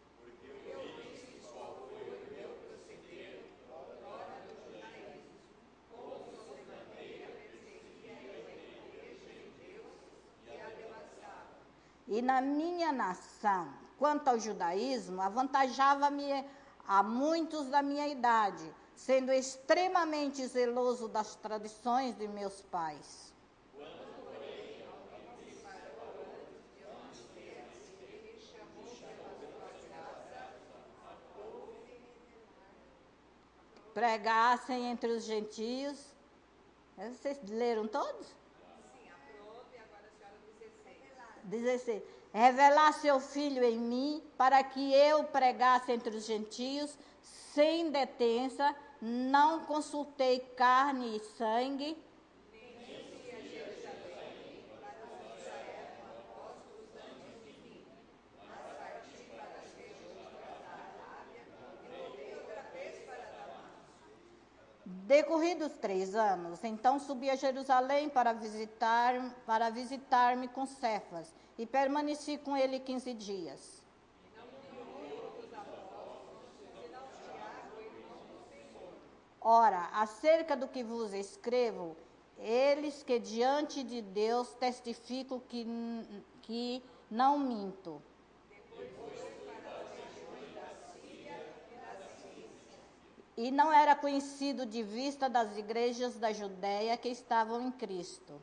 E na minha nação, quanto ao judaísmo, avantajava-me a muitos da minha idade, sendo extremamente zeloso das tradições de meus pais. pregassem entre os gentios. Vocês leram todos? Sim, aprove, agora a senhora 16. 16. Revelar seu Filho em mim, para que eu pregasse entre os gentios, sem detença, não consultei carne e sangue, Decorridos 3 anos, então subi a Jerusalém para visitar-me com Cefas, e permaneci com ele 15 dias. Ora, acerca do que vos escrevo, eles que diante de Deus testificam que não minto. E não era conhecido de vista das igrejas da Judéia que estavam em Cristo.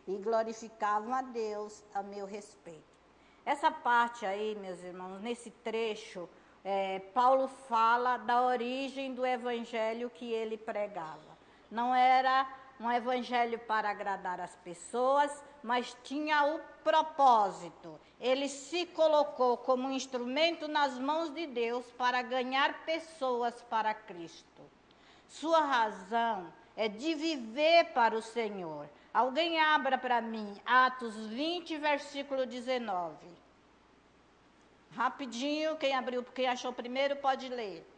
E glorificavam a Deus a meu respeito. Essa parte aí, meus irmãos, nesse trecho, Paulo fala da origem do evangelho que ele pregava. Não era um evangelho para agradar as pessoas, mas tinha o propósito. Ele se colocou como um instrumento nas mãos de Deus para ganhar pessoas para Cristo. Sua razão é de viver para o Senhor. Alguém abra para mim Atos 20, versículo 19. Rapidinho, quem achou primeiro pode ler.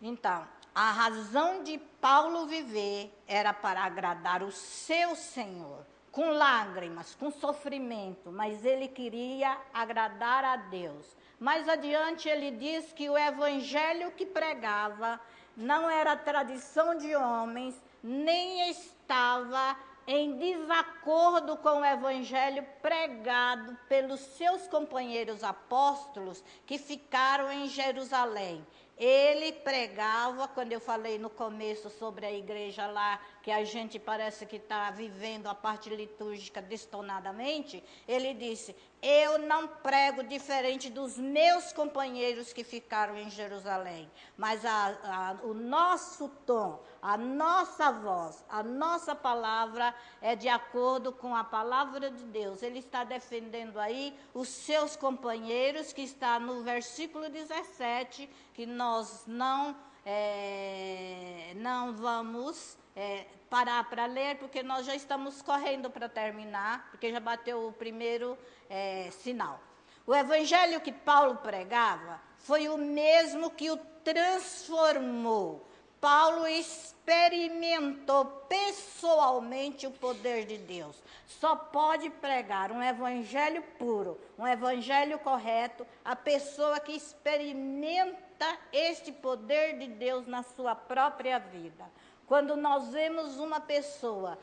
Então, a razão de Paulo viver era para agradar o seu Senhor, com lágrimas, com sofrimento, mas ele queria agradar a Deus. Mais adiante ele diz que o evangelho que pregava não era tradição de homens, nem estava em desacordo com o evangelho pregado pelos seus companheiros apóstolos que ficaram em Jerusalém. Ele pregava, quando eu falei no começo sobre a igreja lá, que a gente parece que está vivendo a parte litúrgica destonadamente, ele disse, eu não prego diferente dos meus companheiros que ficaram em Jerusalém, mas o nosso tom, a nossa voz, a nossa palavra é de acordo com a palavra de Deus. Ele está defendendo aí os seus companheiros, que está no versículo 17, que nós não vamos parar para ler, porque nós já estamos correndo para terminar, porque já bateu o primeiro sinal. O evangelho que Paulo pregava foi o mesmo que o transformou. Paulo experimentou pessoalmente o poder de Deus. Só pode pregar um evangelho puro, um evangelho correto, a pessoa que experimenta este poder de Deus na sua própria vida. Quando nós vemos uma pessoa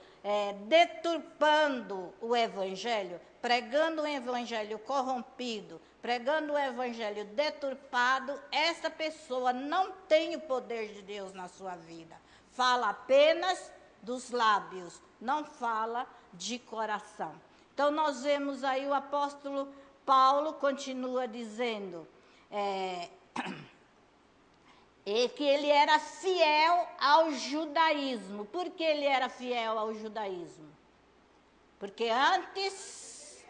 deturpando o evangelho, pregando um evangelho corrompido, pregando um evangelho deturpado, essa pessoa não tem o poder de Deus na sua vida. Fala apenas dos lábios, não fala de coração. Então nós vemos aí o apóstolo Paulo continua dizendo que ele era fiel ao judaísmo. Por que ele era fiel ao judaísmo? Porque antes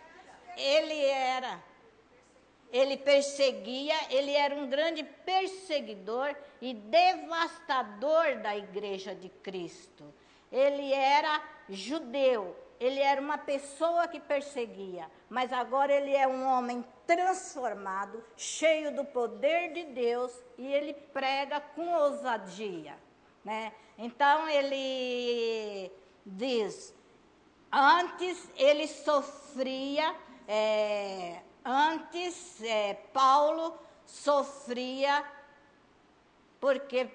ele perseguia, ele era um grande perseguidor e devastador da igreja de Cristo. Ele era judeu, ele era uma pessoa que perseguia, mas agora ele é um homem transformado, cheio do poder de Deus, e ele prega com ousadia, né? Então ele diz, antes ele sofria, Paulo sofria porque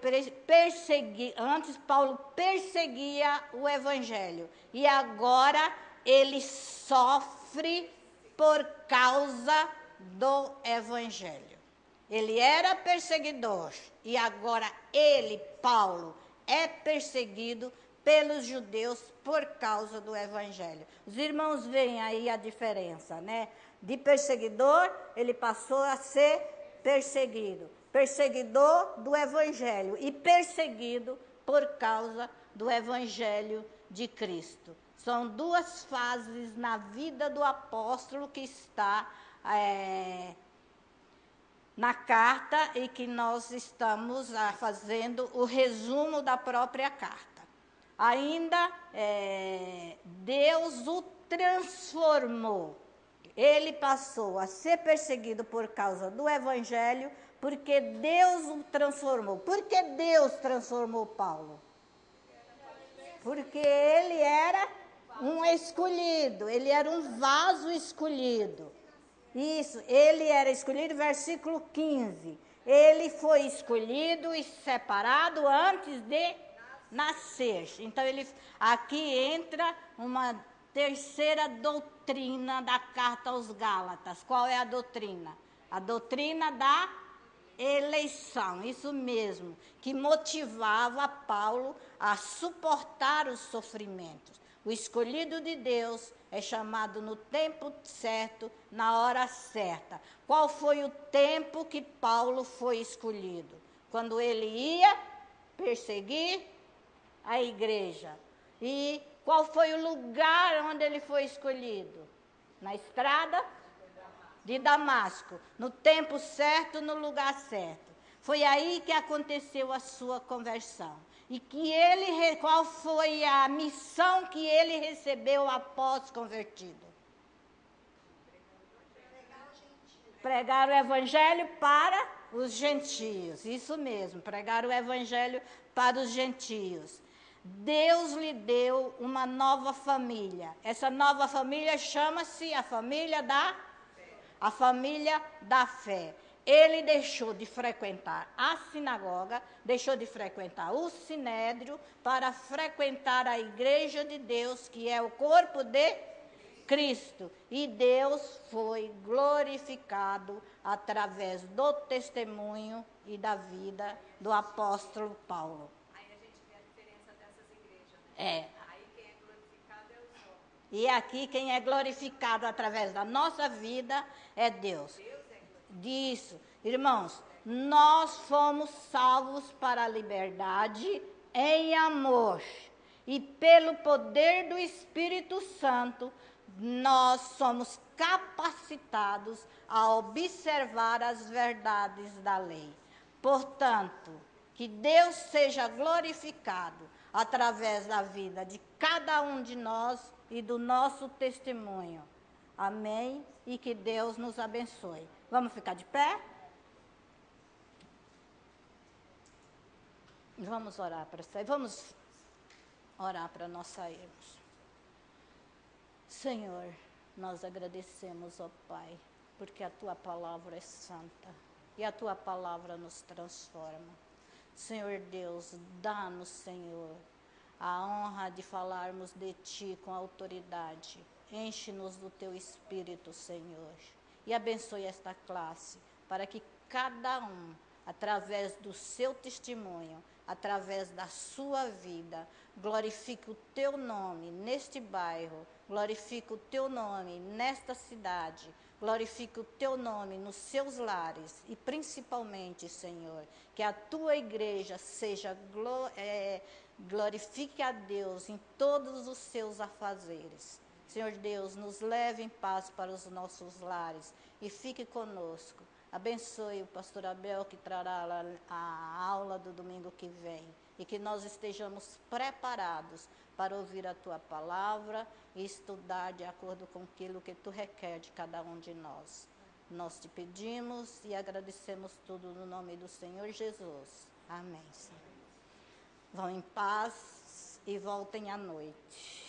antes Paulo perseguia o evangelho, e agora ele sofre por causa do Evangelho. Ele era perseguidor e agora ele, Paulo, é perseguido pelos judeus por causa do Evangelho. Os irmãos veem aí a diferença, né? De perseguidor, ele passou a ser perseguido. Perseguidor do Evangelho e perseguido por causa do Evangelho de Cristo. São duas fases na vida do apóstolo que está na carta e que nós estamos fazendo o resumo da própria carta. Ainda Deus o transformou. Ele passou a ser perseguido por causa do Evangelho, porque Deus o transformou. Por que Deus transformou Paulo? Porque ele era um escolhido, ele era um vaso escolhido. Isso, ele era escolhido, versículo 15. Ele foi escolhido e separado antes de nascer. Então, aqui entra uma terceira doutrina da carta aos Gálatas. Qual é a doutrina? A doutrina da eleição, isso mesmo, que motivava Paulo a suportar os sofrimentos. O escolhido de Deus é chamado no tempo certo, na hora certa. Qual foi o tempo que Paulo foi escolhido? Quando ele ia perseguir a igreja. E qual foi o lugar onde ele foi escolhido? Na estrada de Damasco, no tempo certo, no lugar certo. Foi aí que aconteceu a sua conversão. E qual foi a missão que ele recebeu após convertido? Pregar o evangelho para os gentios. Isso mesmo, pregar o evangelho para os gentios. Deus lhe deu uma nova família. Essa nova família chama-se a família da fé. Ele deixou de frequentar a sinagoga, deixou de frequentar o sinédrio para frequentar a igreja de Deus, que é o corpo de Cristo. E Deus foi glorificado através do testemunho e da vida do apóstolo Paulo. Aí a gente vê a diferença dessas igrejas, né? Aí quem é glorificado é o Senhor. E aqui quem é glorificado através da nossa vida é Deus. Disso, irmãos, nós fomos salvos para a liberdade em amor. E pelo poder do Espírito Santo, nós somos capacitados a observar as verdades da lei. Portanto, que Deus seja glorificado através da vida de cada um de nós e do nosso testemunho. Amém? E que Deus nos abençoe. Vamos ficar de pé? Vamos orar para sair. Vamos orar para nós sairmos. Senhor, nós agradecemos, ó Pai, porque a Tua palavra é santa e a Tua palavra nos transforma. Senhor Deus, dá-nos, Senhor, a honra de falarmos de Ti com autoridade. Enche-nos do Teu Espírito, Senhor, e abençoe esta classe, para que cada um, através do seu testemunho, através da sua vida, glorifique o Teu nome neste bairro, glorifique o Teu nome nesta cidade, glorifique o Teu nome nos seus lares e principalmente, Senhor, que a Tua igreja seja glorifique a Deus em todos os seus afazeres. Senhor Deus, nos leve em paz para os nossos lares e fique conosco. Abençoe o pastor Abel, que trará a aula do domingo que vem. E que nós estejamos preparados para ouvir a Tua palavra e estudar de acordo com aquilo que Tu requer de cada um de nós. Nós te pedimos e agradecemos tudo no nome do Senhor Jesus. Amém, Senhor. Vão em paz e voltem à noite.